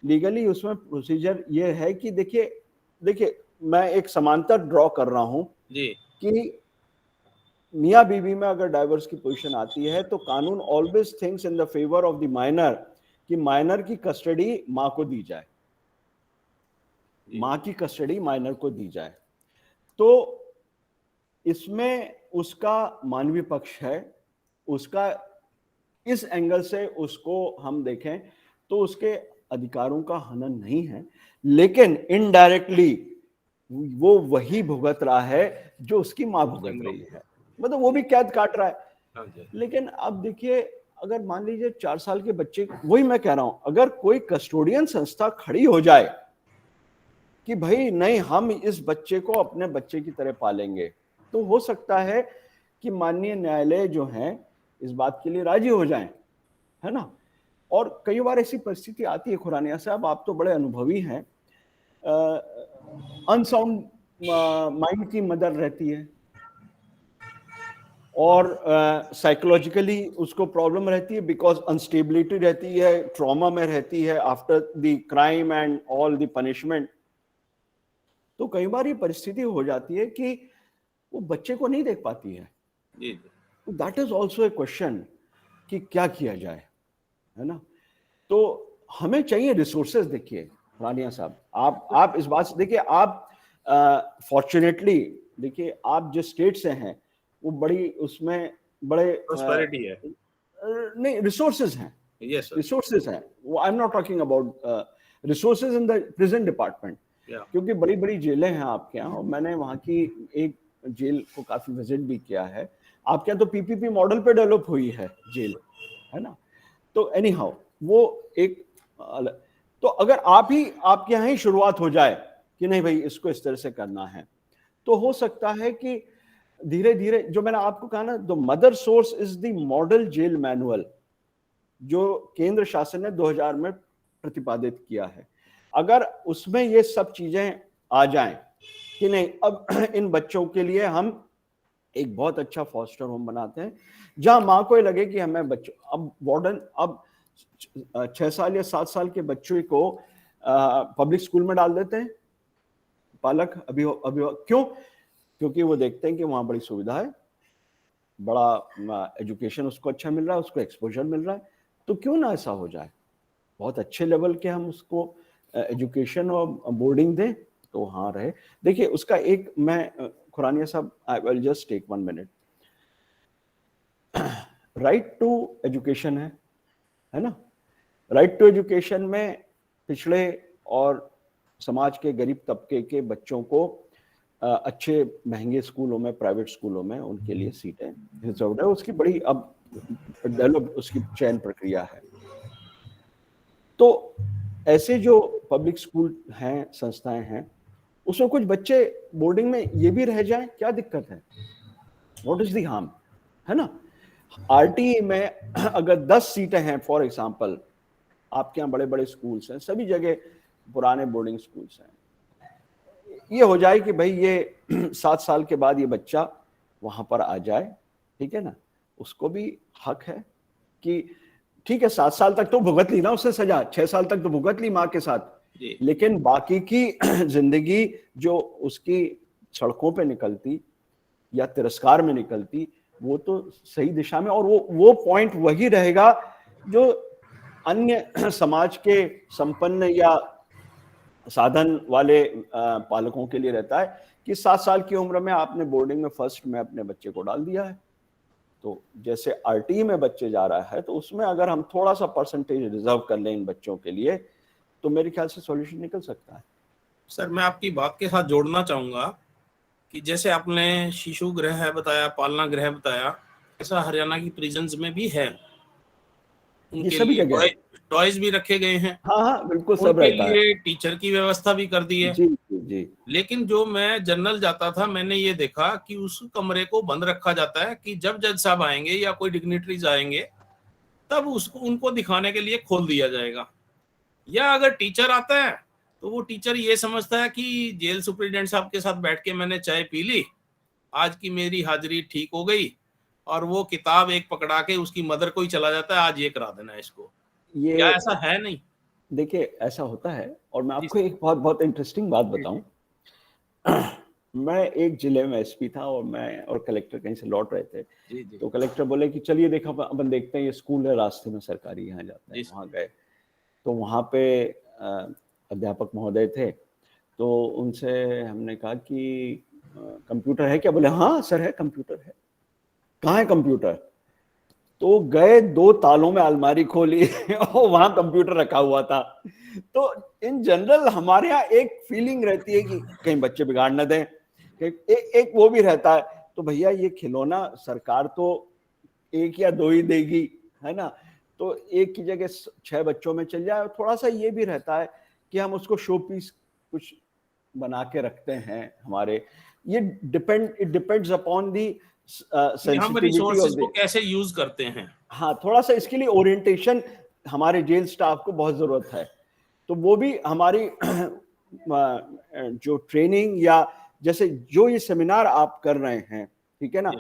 लीगली उसमें प्रोसीजर ये है कि देखिए मैं एक समांतर ड्रॉ कर रहा हूं जी, कि मियाँ बीवी में अगर डाइवोर्स की पोजीशन आती है तो कानून always thinks in the favour of the minor कि माइनर की कस्टडी माँ को दी जाए, जी, माँ की कस्टडी माइनर को दी जाए। तो इसमें उसका मानवीय पक्ष है, उसका इस एंगल से उसको हम देखें तो उसके अधिकारों का हनन नहीं है, लेकिन इनडायरेक्टली वो वही भुगत रहा है जो उसकी माँ भुगत रही है, मतलब वो भी कैद काट रहा है। हाँ जी, लेकिन अब देखिए, अगर मान लीजिए 4 साल के बच्चे, वही मैं कह रहा हूं, अगर कोई कस्टोडियन संस्था खड़ी हो जाए कि भाई नहीं, हम इस बच्चे को अपने बच्चे की तरह पालेंगे, तो हो सकता है कि माननीय न्यायालय जो है इस बात के लिए राजी हो जाएं, है ना। और कई बार ऐसी परिस्थिति आती है, खुरानिया साहब आप तो बड़े अनुभवी हैं, अनसाउंड माइंड की मदर रहती है और साइकोलॉजिकली उसको प्रॉब्लम रहती है, बिकॉज अनस्टेबिलिटी रहती है, ट्रॉमा में रहती है after the crime and all the punishment. तो कई बार ये परिस्थिति हो जाती है कि वो बच्चे को नहीं देख पाती है। जी, that is also a question कि क्या किया जाए, है ना। तो हमें चाहिए रिसोर्सेज। देखिए रानिया साहब, आप इस बात से देखिए, आप फॉर्चुनेटली देखिए आप जिस स्टेट से हैं वो बड़ी उसमें बड़े प्रॉस्पेरिटी है। नहीं, रिसोर्सेज हैं, यस सर। रिसोर्सेज हैं। वो I am not talking about resources in the prison department, या क्योंकि बड़ी बड़ी जेलें हैं आपके यहाँ, और मैंने वहाँ की एक जेल को काफी विजिट भी किया है। आपके यहाँ तो पीपीपी मॉडल पे डेवलप हुई है जेल, है ना। तो एनी हाउ वो एक तो अगर आपके यहाँ ही शुरुआत हो जाए कि नहीं भाई इसको इस तरह से करना है, तो हो सकता है कि धीरे धीरे, जो मैंने आपको कहा ना, the mother source is the model jail manual जो केंद्र शासन ने 2000 में प्रतिपादित किया है। अगर उसमें ये सब चीजें आ जाएं कि नहीं, अब इन बच्चों के लिए हम एक बहुत अच्छा फॉस्टर होम बनाते हैं जहां माँ को लगे कि हमें बच्चों, अब वार्डन अब 6 साल या 7 साल के बच्चों को पब्लिक स्कूल में डाल देते हैं पालक, क्यों? क्योंकि वो देखते हैं कि वहां बड़ी सुविधा है, बड़ा एजुकेशन उसको अच्छा मिल रहा है, उसको एक्सपोजर मिल रहा है, तो क्यों ना ऐसा हो जाए, बहुत अच्छे लेवल के हम उसको एजुकेशन और बोर्डिंग दें तो वहां रहे। देखिए उसका एक, मैं खुरानिया साहब, I will just take 1 minute. Right to education है ना। राइट टू एजुकेशन में पिछड़े और समाज के गरीब तबके के बच्चों को अच्छे महंगे स्कूलों में, प्राइवेट स्कूलों में उनके लिए सीटें रिजर्व है, उसकी बड़ी अब डेवलप उसकी चयन प्रक्रिया है। तो ऐसे जो पब्लिक स्कूल हैं, संस्थाएं हैं, उसमें कुछ बच्चे बोर्डिंग में ये भी रह जाएं, क्या दिक्कत है? व्हाट इज द हार्म, है ना। आरटीई में अगर 10 सीटें हैं फॉर एग्जांपल, आपके यहाँ बड़े बड़े स्कूल्स हैं, सभी जगह पुराने बोर्डिंग स्कूल्स हैं, ये हो जाए कि भाई ये 7 साल के बाद ये बच्चा वहां पर आ जाए, ठीक है ना, उसको भी हक है कि ठीक है 7 साल तक तो भुगत ली ना उससे सजा, 6 साल तक तो भुगत ली माँ के साथ, लेकिन बाकी की जिंदगी जो उसकी सड़कों पे निकलती या तिरस्कार में निकलती, वो तो सही दिशा में, और वो पॉइंट वही रहेगा जो अन्य समाज के संपन्न या साधन वाले पालकों के लिए रहता है कि 7 साल की उम्र में आपने बोर्डिंग में फर्स्ट में अपने बच्चे को डाल दिया है, तो जैसे आरटी में बच्चे जा रहा है, तो उसमें अगर हम थोड़ा सा परसेंटेज रिजर्व कर लें इन बच्चों के लिए, तो मेरे ख्याल से सॉल्यूशन निकल सकता है। सर मैं आपकी बात के साथ जोड़ना चाहूंगा कि जैसे आपने शिशु गृह बताया, पालना गृह बताया, ऐसा हरियाणा की प्रिजन्स में भी है, उनके सभी लिए जगह टॉयज भी रखे गए हैं, हाँ हाँ बिल्कुल, सब उनके रहता है, लिए टीचर की व्यवस्था भी कर दी है। जी जी जी। लेकिन जो मैं जनरल जाता था, मैंने ये देखा कि उस कमरे को बंद रखा जाता है कि जब जज साहब आएंगे या कोई डिग्निटरीज आएंगे तब उसको उनको दिखाने के लिए खोल दिया जाएगा, या अगर टीचर आता है तो वो टीचर ये समझता है कि जेल सुप्रिटेंडेंट साहब के साथ बैठ के मैंने चाय पी ली, आज की मेरी हाजिरी ठीक हो गई, और वो किताब एक पकड़ा के उसकी मदर को ही चला जाता है, आज ये करा देना है इसको। ये क्या ऐसा है? नहीं, देखिए ऐसा होता है। और मैं जी आपको एक बहुत बहुत इंटरेस्टिंग बात बताऊं। मैं एक जिले में एसपी था और मैं और कलेक्टर कहीं से लौट रहे थे। जी जी तो कलेक्टर बोले कि चलिए देखो अपन देखते हैं, ये स्कूल है रास्ते में सरकारी, यहाँ जाते हैं। जी। वहाँ गए तो वहाँ पे अध्यापक महोदय थे। तो उनसे हमने कहा कि कंप्यूटर है क्या? बोले हाँ सर है, कंप्यूटर है। कहाँ है कंप्यूटर? तो गए, 2 तालों में अलमारी खोली और वहां कंप्यूटर रखा हुआ था। तो इन जनरल हमारे यहाँ एक फीलिंग रहती है कि कहीं बच्चे बिगाड़ न दें, एक वो भी रहता है। तो भैया ये खिलौना सरकार तो 1 या 2 ही देगी, है ना? तो एक की जगह 6 बच्चों में चल जाए। थोड़ा सा ये भी रहता है कि हम उसको शो पीस कुछ बना के रखते हैं हमारे। ये इट डिपेंड्स अपॉन दी हम रिसोर्सेज को कैसे यूज करते हैं। हाँ, थोड़ा सा इसके लिए ओरिएंटेशन हमारे जेल स्टाफ को बहुत जरूरत है। तो वो भी हमारी जो ट्रेनिंग या जैसे जो ये सेमिनार आप कर रहे हैं, ठीक है ना,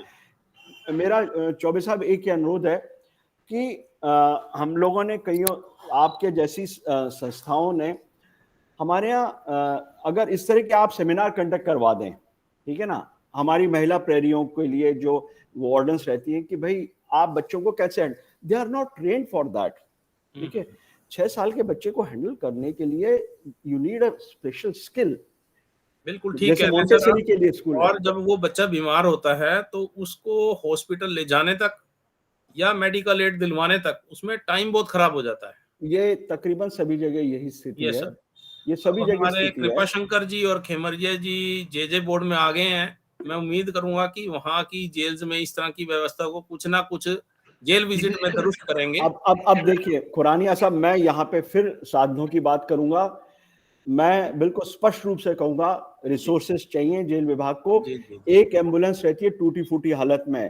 मेरा चौबे साहब एक ही अनुरोध है कि हम लोगों ने कईयों आपके जैसी संस्थाओं ने हमारे यहाँ अगर इस तरह के आप सेमिनार कंडक्ट करवा दें, ठीक है ना, हमारी महिला प्रहरियों के लिए जो वार्डन्स रहती हैं कि भाई आप बच्चों को कैसे, they are not trained for that, ठीक है। 6 साल के बच्चे को हैंडल करने के लिए you need a special skill. बिल्कुल ठीक है मोंटेसरी के लिए स्कूल और जब वो बच्चा बीमार होता है तो उसको हॉस्पिटल ले जाने तक या मेडिकल एड दिलवाने तक उसमें टाइम बहुत खराब हो जाता है। ये तकरीबन सभी जगह यही स्थिति है। ये सभी जगह हमारे कृपा शंकर जी और खेमरिया जी जे बोर्ड में आ गए हैं। मैं उम्मीद करूंगा कि वहाँ की जेल्स में इस तरह की व्यवस्था को कुछ ना कुछ जेल विजिट में दुरुस्त करेंगे। अब देखिए खुरानिया साहब, मैं यहाँ पे फिर साधनों की बात करूंगा। मैं बिल्कुल स्पष्ट रूप से कहूंगा, रिसोर्सेज चाहिए जेल विभाग को। एक एम्बुलेंस रहती है टूटी फूटी हालत में,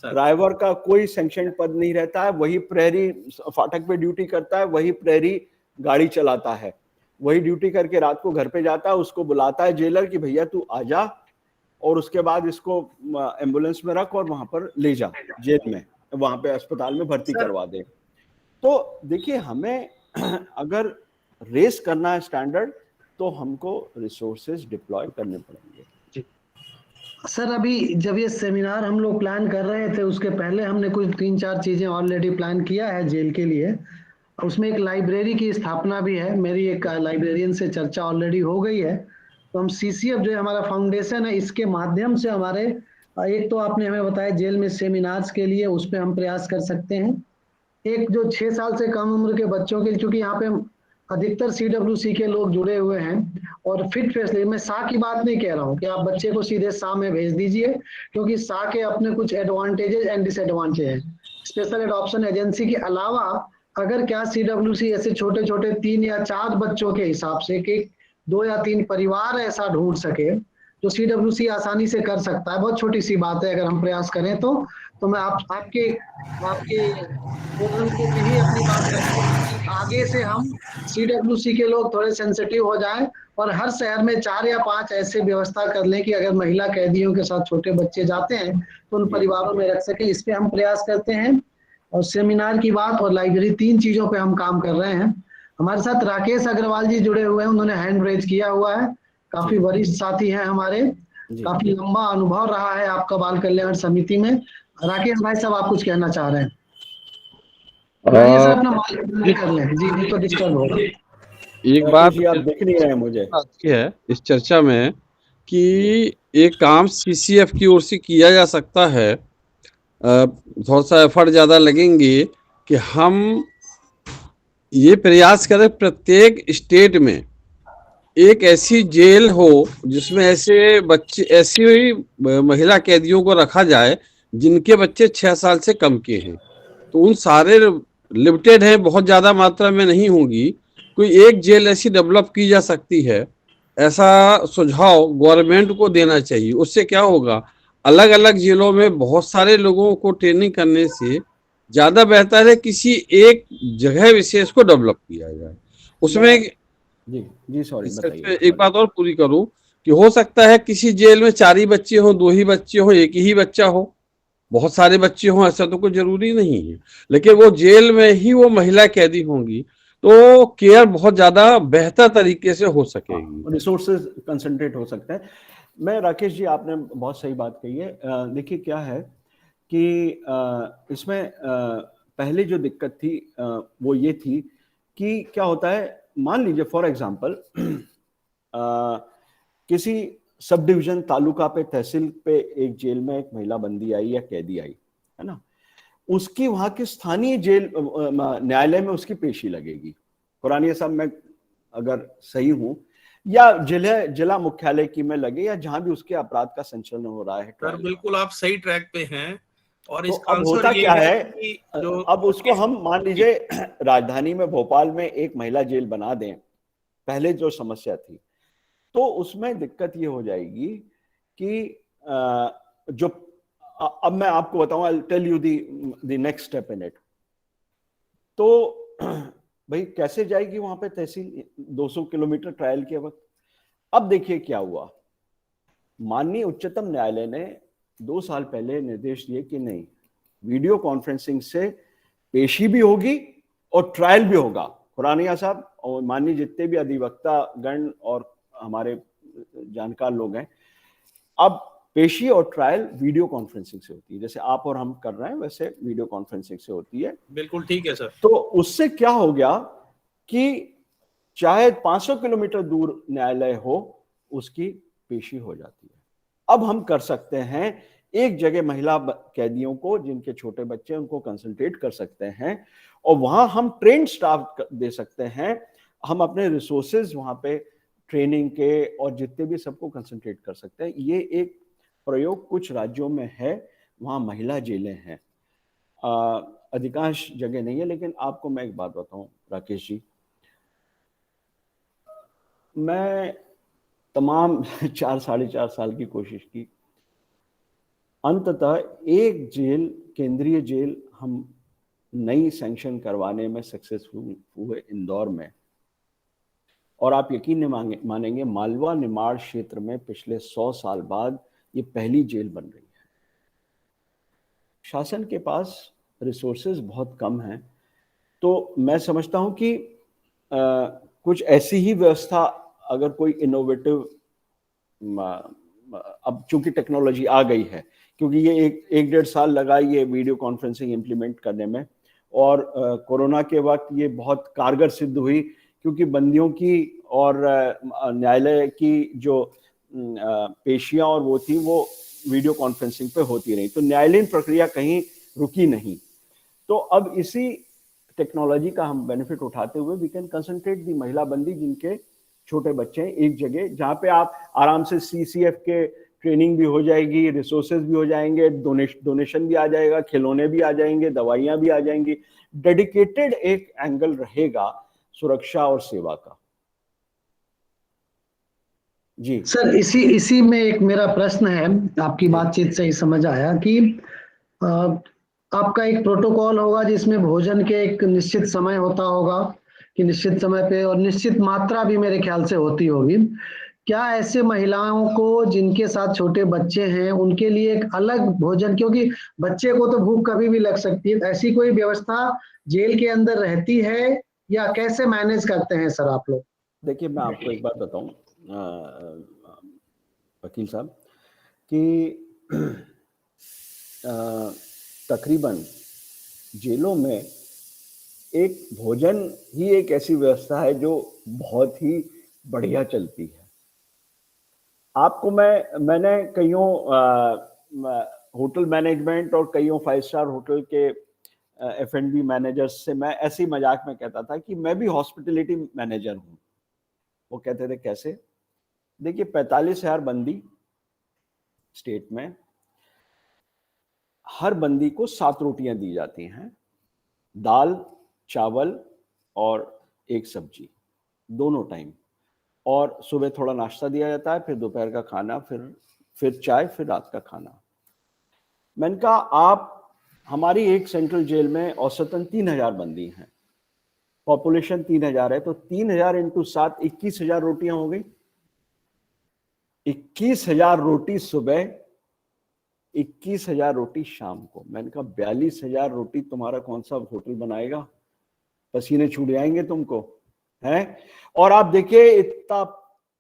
ड्राइवर का कोई सैंक्शन पद नहीं रहता है, वही प्रहरी फाटक पे ड्यूटी करता है, वही प्रहरी गाड़ी चलाता है, वही ड्यूटी करके रात को घर पे जाता है। उसको बुलाता है जेलर कि भैया तू आजा, और उसके बाद इसको एम्बुलेंस में रख और वहां पर ले जा जेल में, वहां पे अस्पताल में भर्ती करवा दे। तो देखिए हमें अगर रेस करना है स्टैंडर्ड तो हमको रिसोर्सेज डिप्लॉय करने पड़ेंगे। सर अभी जब ये सेमिनार हम लोग प्लान कर रहे थे उसके पहले हमने कुछ 3-4 चीजें ऑलरेडी प्लान किया है जेल के लिए। उसमें एक लाइब्रेरी की स्थापना भी है, मेरी एक लाइब्रेरियन से चर्चा ऑलरेडी हो गई है। तो हम सीसीएफ जो हमारा फाउंडेशन है इसके माध्यम से हमारे एक तो आपने हमें बताया जेल में सेमिनार्स के लिए उस पर हम प्रयास कर सकते हैं। एक जो 6 साल से कम उम्र के बच्चों के लिए, क्योंकि यहाँ पे अधिकतर CWC के लोग जुड़े हुए हैं और फिट फैसिलिटी, मैं सा की बात नहीं कह रहा हूँ कि आप बच्चे को सीधे सा में भेज दीजिए, क्योंकि सा के अपने कुछ एडवांटेजेस एंड डिसएडवांटेज हैं। स्पेशल एडॉप्शन एजेंसी के अलावा अगर क्या CWC ऐसे छोटे छोटे 3 या 4 बच्चों के हिसाब से कि 2 या 3 परिवार ऐसा ढूंढ सके जो CWC आसानी से कर सकता है, बहुत छोटी सी बात है अगर हम प्रयास करें तो मैं आपके यही अपनी बात करता हूँ। आगे से हम CWC के लोग थोड़े सेंसिटिव हो जाएं और हर शहर में 4 या 5 ऐसे व्यवस्था कर लें कि अगर महिला कैदियों के साथ छोटे बच्चे जाते हैं तो उन परिवारों में रख सके। इस पे हम प्रयास करते हैं। और सेमिनार की बात और लाइब्रेरी, 3 चीजों पे हम काम कर रहे हैं। हमारे साथ राकेश अग्रवाल जी जुड़े हुए हैं, उन्होंने हैंड रेज किया हुआ है, काफी वरिष्ठ साथी हैं हमारे, काफी लंबा अनुभव रहा है आपका बाल कल्याण समिति में। राकेश भाई साहब आप कुछ कहना चाह रहे हैं? अपना माइक कर लें जी, तो डिस्टर्ब हो। एक बात आप देख नहीं रहे मुझे है इस चर्चा में कि एक काम CCF की ओर से किया जा सकता है। थोड़ा सा एफर्ट ज्यादा लगेंगे कि हम ये प्रयास करें प्रत्येक स्टेट में एक ऐसी जेल हो जिसमें ऐसे बच्चे, ऐसी महिला कैदियों को रखा जाए जिनके बच्चे 6 साल से कम के हैं। तो उन सारे लिमिटेड हैं, बहुत ज्यादा मात्रा में नहीं होगी, कोई एक जेल ऐसी डेवलप की जा सकती है। ऐसा सुझाव गवर्नमेंट को देना चाहिए। उससे क्या होगा, अलग अलग जेलों में बहुत सारे लोगों को ट्रेनिंग करने से ज्यादा बेहतर है किसी एक जगह विशेष को डेवलप किया जाए। उसमें जी सॉरी बताइए। एक बात और पूरी करूं कि हो सकता है किसी जेल में 4 ही बच्चे हो, 2 ही बच्चे हो, 1 ही बच्चा हो, बहुत सारे बच्चे हों ऐसा तो कोई जरूरी नहीं है, लेकिन वो जेल में ही वो महिला कैदी होंगी तो केयर बहुत ज्यादा बेहतर तरीके से हो सकेगी, रिसोर्सेज कंसंट्रेट हो सकते हैं। मैं राकेश जी, आपने बहुत सही बात कही है। देखिए क्या है कि इसमें पहले जो दिक्कत थी वो ये थी कि क्या होता है, मान लीजिए फॉर एग्जांपल किसी सब डिवीजन, तालुका पे, तहसील पे एक जेल में एक महिला बंदी आई या कैदी आई, है ना, उसकी वहां के स्थानीय जेल न्यायालय में उसकी पेशी लगेगी। कुरानिया साहब, मैं अगर सही हूं, या जिला मुख्यालय की में लगे, या जहां भी उसके अपराध का संचालन हो रहा है। सर बिल्कुल आप सही ट्रैक पे हैं। और तो इसका अब आंसर होता ये क्या है है, कि जो अब उसको हम मान लीजिए राजधानी में भोपाल में एक महिला जेल बना दें, पहले जो समस्या थी, तो उसमें दिक्कत ये हो जाएगी कि जो अब मैं आपको बताऊं, I tell you the next step in it. तो भाई कैसे जाएगी वहां पे तहसील 200 किलोमीटर ट्रायल के वक्त। अब देखिए क्या हुआ, माननीय उच्चतम न्यायालय ने 2 साल पहले निर्देश दिए कि नहीं, वीडियो कॉन्फ्रेंसिंग से पेशी भी होगी और ट्रायल भी होगा। खुरानिया साहब और माननीय जितने भी अधिवक्ता गण और हमारे जानकार लोग हैं, अब पेशी और ट्रायल वीडियो कॉन्फ्रेंसिंग से होती है, जैसे आप और हम कर रहे हैं वैसे वीडियो कॉन्फ्रेंसिंग से होती है। बिल्कुल ठीक है सर। तो उससे क्या हो गया कि चाहे 500 किलोमीटर दूर न्यायालय हो, उसकी पेशी हो जाती है। अब हम कर सकते हैं एक जगह महिला कैदियों को, जिनके छोटे बच्चे, उनको कंसंट्रेट कर सकते हैं और वहां हम ट्रेन स्टाफ दे सकते हैं। हम अपने रिसोर्सेज वहां पे ट्रेनिंग के और जितने भी सबको कंसंट्रेट कर सकते हैं। ये एक प्रयोग कुछ राज्यों में है, वहां महिला जेलें हैं, अधिकांश जगह नहीं है। लेकिन आपको मैं एक बात बताऊं राकेश जी, मैं तमाम 4 साढ़े 4 साल की कोशिश की, अंततः एक जेल, केंद्रीय जेल हम नई सैंक्शन करवाने में सक्सेसफुल हुए इंदौर में। और आप यकीन नहीं मानेंगे, मालवा निमाड़ क्षेत्र में पिछले 100 साल बाद ये पहली जेल बन रही है। शासन के पास रिसोर्सेज बहुत कम हैं, तो मैं समझता हूं कि कुछ ऐसी ही व्यवस्था, अगर कोई इनोवेटिव, अब चूंकि टेक्नोलॉजी आ गई है, क्योंकि ये एक 1.5 साल लगा ये वीडियो कॉन्फ्रेंसिंग इंप्लीमेंट करने में, और कोरोना के वक्त ये बहुत कारगर सिद्ध हुई, क्योंकि बंदियों की और न्यायालय की जो पेशियां और वो थी, वो वीडियो कॉन्फ्रेंसिंग पे होती रही, तो न्यायालयीन प्रक्रिया कहीं रुकी नहीं। तो अब इसी टेक्नोलॉजी का हम बेनिफिट उठाते हुए वी कैन कंसंट्रेट दी महिला बंदी जिनके छोटे बच्चे हैं एक जगह, जहां पे आप आराम से सीसीएफ के ट्रेनिंग भी हो जाएगी, रिसोर्सेज भी हो जाएंगे, डोनेशन भी आ जाएगा, खिलौने भी आ जाएंगे, दवाइयां भी आ जाएंगी। डेडिकेटेड एक एंगल रहेगा सुरक्षा और सेवा का। जी सर, इसी में एक मेरा प्रश्न है, आपकी बातचीत से ही समझ आया कि अ, आपका एक प्रोटोकॉल होगा जिसमें भोजन के एक निश्चित समय होता होगा, कि निश्चित समय पे और निश्चित मात्रा भी मेरे ख्याल से होती होगी। क्या ऐसे महिलाओं को जिनके साथ छोटे बच्चे हैं उनके लिए एक अलग भोजन, क्योंकि बच्चे को तो भूख कभी भी लग सकती है, ऐसी कोई व्यवस्था जेल के अंदर रहती है या कैसे मैनेज करते हैं सर आप लोग? देखिए, मैं आपको एक बात बताऊं वकील साहब कि तकरीबन जेलों में एक भोजन ही एक ऐसी व्यवस्था है जो बहुत ही बढ़िया चलती है। आपको मैंने कईयों होटल मैनेजमेंट और कईयों 5 स्टार होटल के F&B मैनेजर्स से मैं ऐसी मजाक में कहता था कि मैं भी हॉस्पिटलिटी मैनेजर हूं। वो कहते थे कैसे? देखिए, 45,000 बंदी स्टेट में, हर बंदी को 7 रोटियां दी जाती हैं, दाल, चावल और एक सब्जी, दोनों टाइम, और सुबह थोड़ा नाश्ता दिया जाता है, फिर दोपहर का खाना, फिर चाय, फिर रात का खाना। मैंने कहा, आप हमारी एक सेंट्रल जेल में औसतन 3,000 बंदी हैं, पॉपुलेशन 3,000 है, तो 3,000 इंटू 7, 21,000 रोटियां हो गई। 21,000 रोटी सुबह, 21,000 रोटी शाम को। मैंने कहा 42,000 रोटी तुम्हारा कौन सा होटल बनाएगा, पसीने छूट जाएंगे तुमको, हैं। और आप देखिए, इतना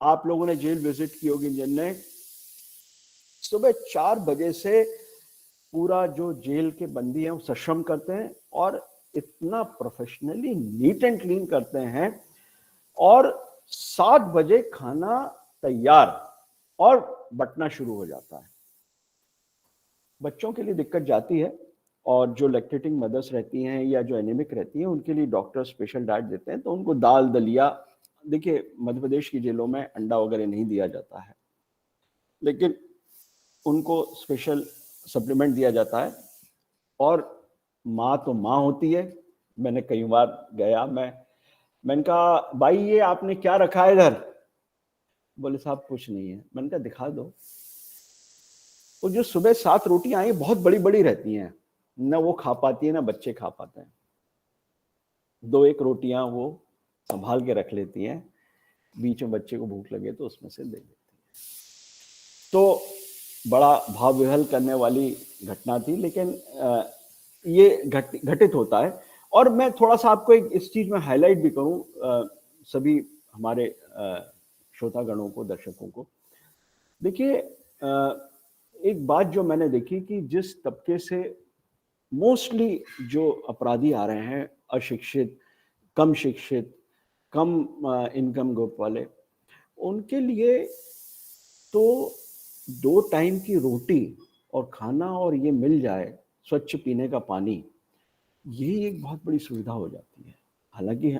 आप लोगों ने जेल विजिट की होगी जिनने, सुबह 4 बजे से पूरा जो जेल के बंदी हैं वो सश्रम करते हैं और इतना प्रोफेशनली नीट एंड क्लीन करते हैं, और 7 बजे खाना तैयार और बंटना शुरू हो जाता है। बच्चों के लिए दिक्कत जाती है, और जो लैक्टेटिंग मदर्स रहती हैं या जो एनीमिक रहती हैं उनके लिए डॉक्टर स्पेशल डाइट देते हैं, तो उनको दाल दलिया, देखिए मध्य प्रदेश की जेलों में अंडा वगैरह नहीं दिया जाता है, लेकिन उनको स्पेशल सप्लीमेंट दिया जाता है। और माँ तो माँ होती है। मैंने कई बार गया, मैंने कहा भाई ये आपने क्या रखा है इधर, बोले साहब कुछ नहीं है। मैंने कहा दिखा दो। वो जो सुबह 7 रोटियां आई बहुत बड़ी बड़ी रहती हैं, ना वो खा पाती है ना बच्चे खा पाते हैं। 2-1 रोटियां वो संभाल के रख लेती हैं, बीच में बच्चे को भूख लगे तो उसमें से दे देती हैं। तो बड़ा भाव विह्वल करने वाली घटना थी, लेकिन ये घटित होता है। और मैं थोड़ा सा आपको इस चीज में हाईलाइट भी करूं, सभी हमारे श्रोतागणों को, दर्शकों को। देखिए, एक बात जो मैंने देखी कि जिस तबके से मोस्टली जो अपराधी आ रहे हैं, अशिक्षित, कम शिक्षित, कम इनकम ग्रुप वाले, उनके लिए तो 2 टाइम की रोटी और खाना और ये मिल जाए, स्वच्छ पीने का पानी, यही एक बहुत बड़ी सुविधा हो जाती है। हालांकि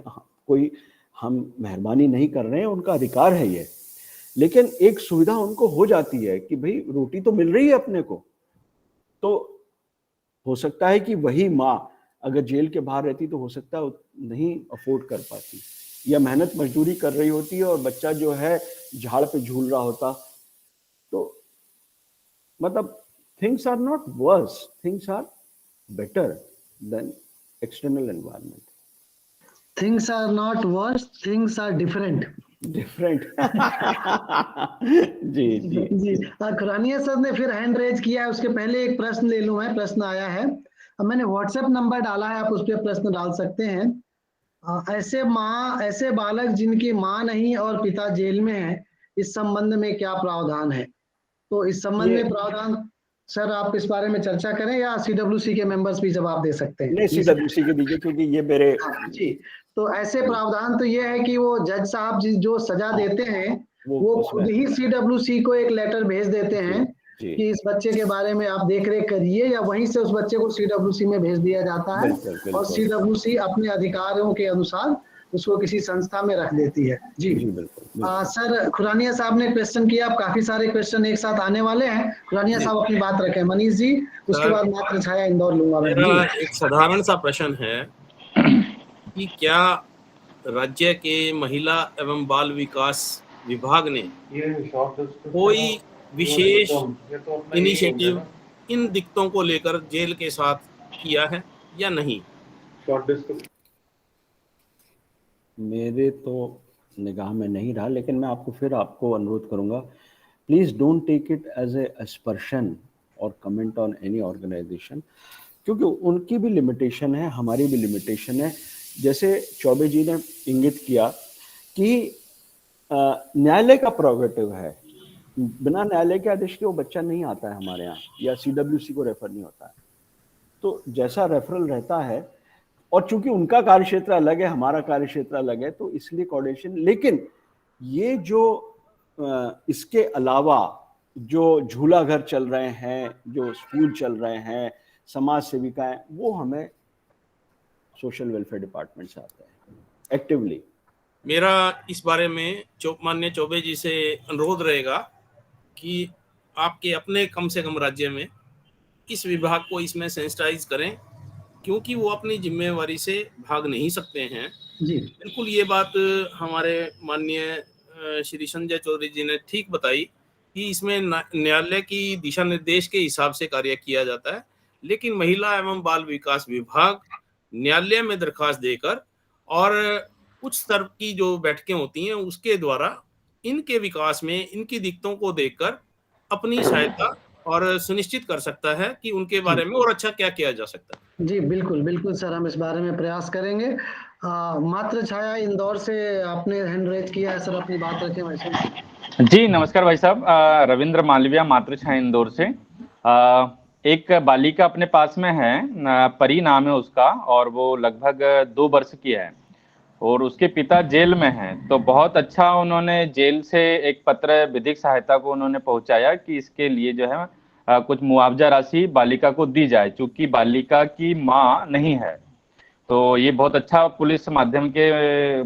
कोई हम मेहरबानी नहीं कर रहे हैं, उनका अधिकार है ये, लेकिन एक सुविधा उनको हो जाती है कि भाई रोटी तो मिल रही है अपने को। तो हो सकता है कि वही माँ अगर जेल के बाहर रहती तो हो सकता है नहीं अफोर्ड कर पाती, या मेहनत मजदूरी कर रही होती है और बच्चा जो है झाड़ पे झूल रहा होता। तो मतलब things are not worse, things are better than external environment. Things are not worse, things are different. Different. जी जी जी। खुरानिया सर ने फिर हैंड रेज किया है, उसके पहले एक प्रश्न ले लूं मैं। प्रश्न आया है, अब मैंने व्हाट्सएप नंबर डाला है, आप उस पर प्रश्न डाल सकते हैं। ऐसे बालक जिनकी माँ नहीं और पिता जेल में है, इस संबंध में क्या प्रावधान है? तो इस संबंध में प्रावधान सर आप इस बारे में चर्चा करें या सीडब्ल्यूसी के मेंबर्स भी जवाब दे सकते हैं? नहीं, सीडब्ल्यूसी के दीजिए, क्योंकि ये मेरे जी। तो ऐसे प्रावधान तो ये है कि वो जज साहब जो सजा देते हैं वो खुद ही सीडब्ल्यूसी को एक लेटर भेज देते हैं कि इस बच्चे के बारे में आप देख रेख करिए, या वहीं से उस बच्चे को सीडब्ल्यूसी में भेज दिया जाता है और सीडब्ल्यूसी अपने अधिकारों के अनुसार उसको किसी संस्था में रख देती है। जी बिल्कुल। सर खुरानिया साहब ने क्वेश्चन किया, अब काफी सारे क्वेश्चन एक साथ आने वाले हैं। खुरानिया साहब अपनी बात रखें। मनीष जी, उसके बाद मात्र छाया इंदौर लूंगा मैं। मेरा एक साधारण सा प्रश्न है कि क्या राज्य के महिला एवं बाल विकास विभाग ने कोई विशेष इनिशिएटिव इन दिक्कतों को लेकर जेल के साथ किया है या नहीं? मेरे तो निगाह में नहीं रहा, लेकिन मैं आपको अनुरोध करूंगा, please don't take it as a aspersion और कमेंट ऑन एनी ऑर्गेनाइजेशन, क्योंकि उनकी भी लिमिटेशन है, हमारी भी लिमिटेशन है। जैसे चौबे जी ने इंगित किया कि न्यायालय का प्रोगेटिव है, बिना न्यायालय के आदेश के वो बच्चा नहीं आता है हमारे यहाँ, या सीडब्ल्यूसी को रेफर नहीं होता है। तो जैसा रेफरल रहता है, और चूंकि उनका कार्यक्षेत्र अलग है, हमारा कार्यक्षेत्र अलग है, तो इसलिए कोऑर्डिनेशन। लेकिन ये जो इसके अलावा जो झूला घर चल रहे हैं, जो स्कूल चल रहे हैं, समाज सेविकाएं, वो हमें सोशल वेलफेयर डिपार्टमेंट से आते हैं एक्टिवली। मेरा इस बारे में माननीय चौबे जी से अनुरोध रहेगा कि आपके अपने कम से कम राज्य में इस विभाग को इसमें सेंसिटाइज करें, क्योंकि वो अपनी जिम्मेवारी से भाग नहीं सकते हैं। जी बिल्कुल, ये बात हमारे माननीय श्री संजय चौधरी जी ने ठीक बताई कि इसमें न्यायालय की दिशा निर्देश के हिसाब से कार्य किया जाता है, लेकिन महिला एवं बाल विकास विभाग न्यायालय में दरखास्त देकर और उच्च स्तर की जो बैठकें होती हैं उसके द्वारा इनके विकास में इनकी दिक्कतों को देखकर अपनी सहायता और सुनिश्चित कर सकता है कि उनके बारे में और अच्छा क्या किया जा सकता है। जी बिल्कुल बिल्कुल सर, हम इस बारे में प्रयास करेंगे। मात्र छाया इंदौर से आपने हैंड रेज किया है सर, अपनी बात रखें वैसे। जी नमस्कार भाई साहब, रविंद्र मालविया मातृछाया इंदौर से। एक बालिका अपने पास में है, परी नाम है उसका, और वो लगभग 2 वर्ष की है और उसके पिता जेल में हैं। तो बहुत अच्छा उन्होंने जेल से एक पत्र विधिक सहायता को उन्होंने पहुंचाया कि इसके लिए जो है कुछ मुआवजा राशि बालिका को दी जाए, चूंकि बालिका की मां नहीं है। तो ये बहुत अच्छा पुलिस माध्यम के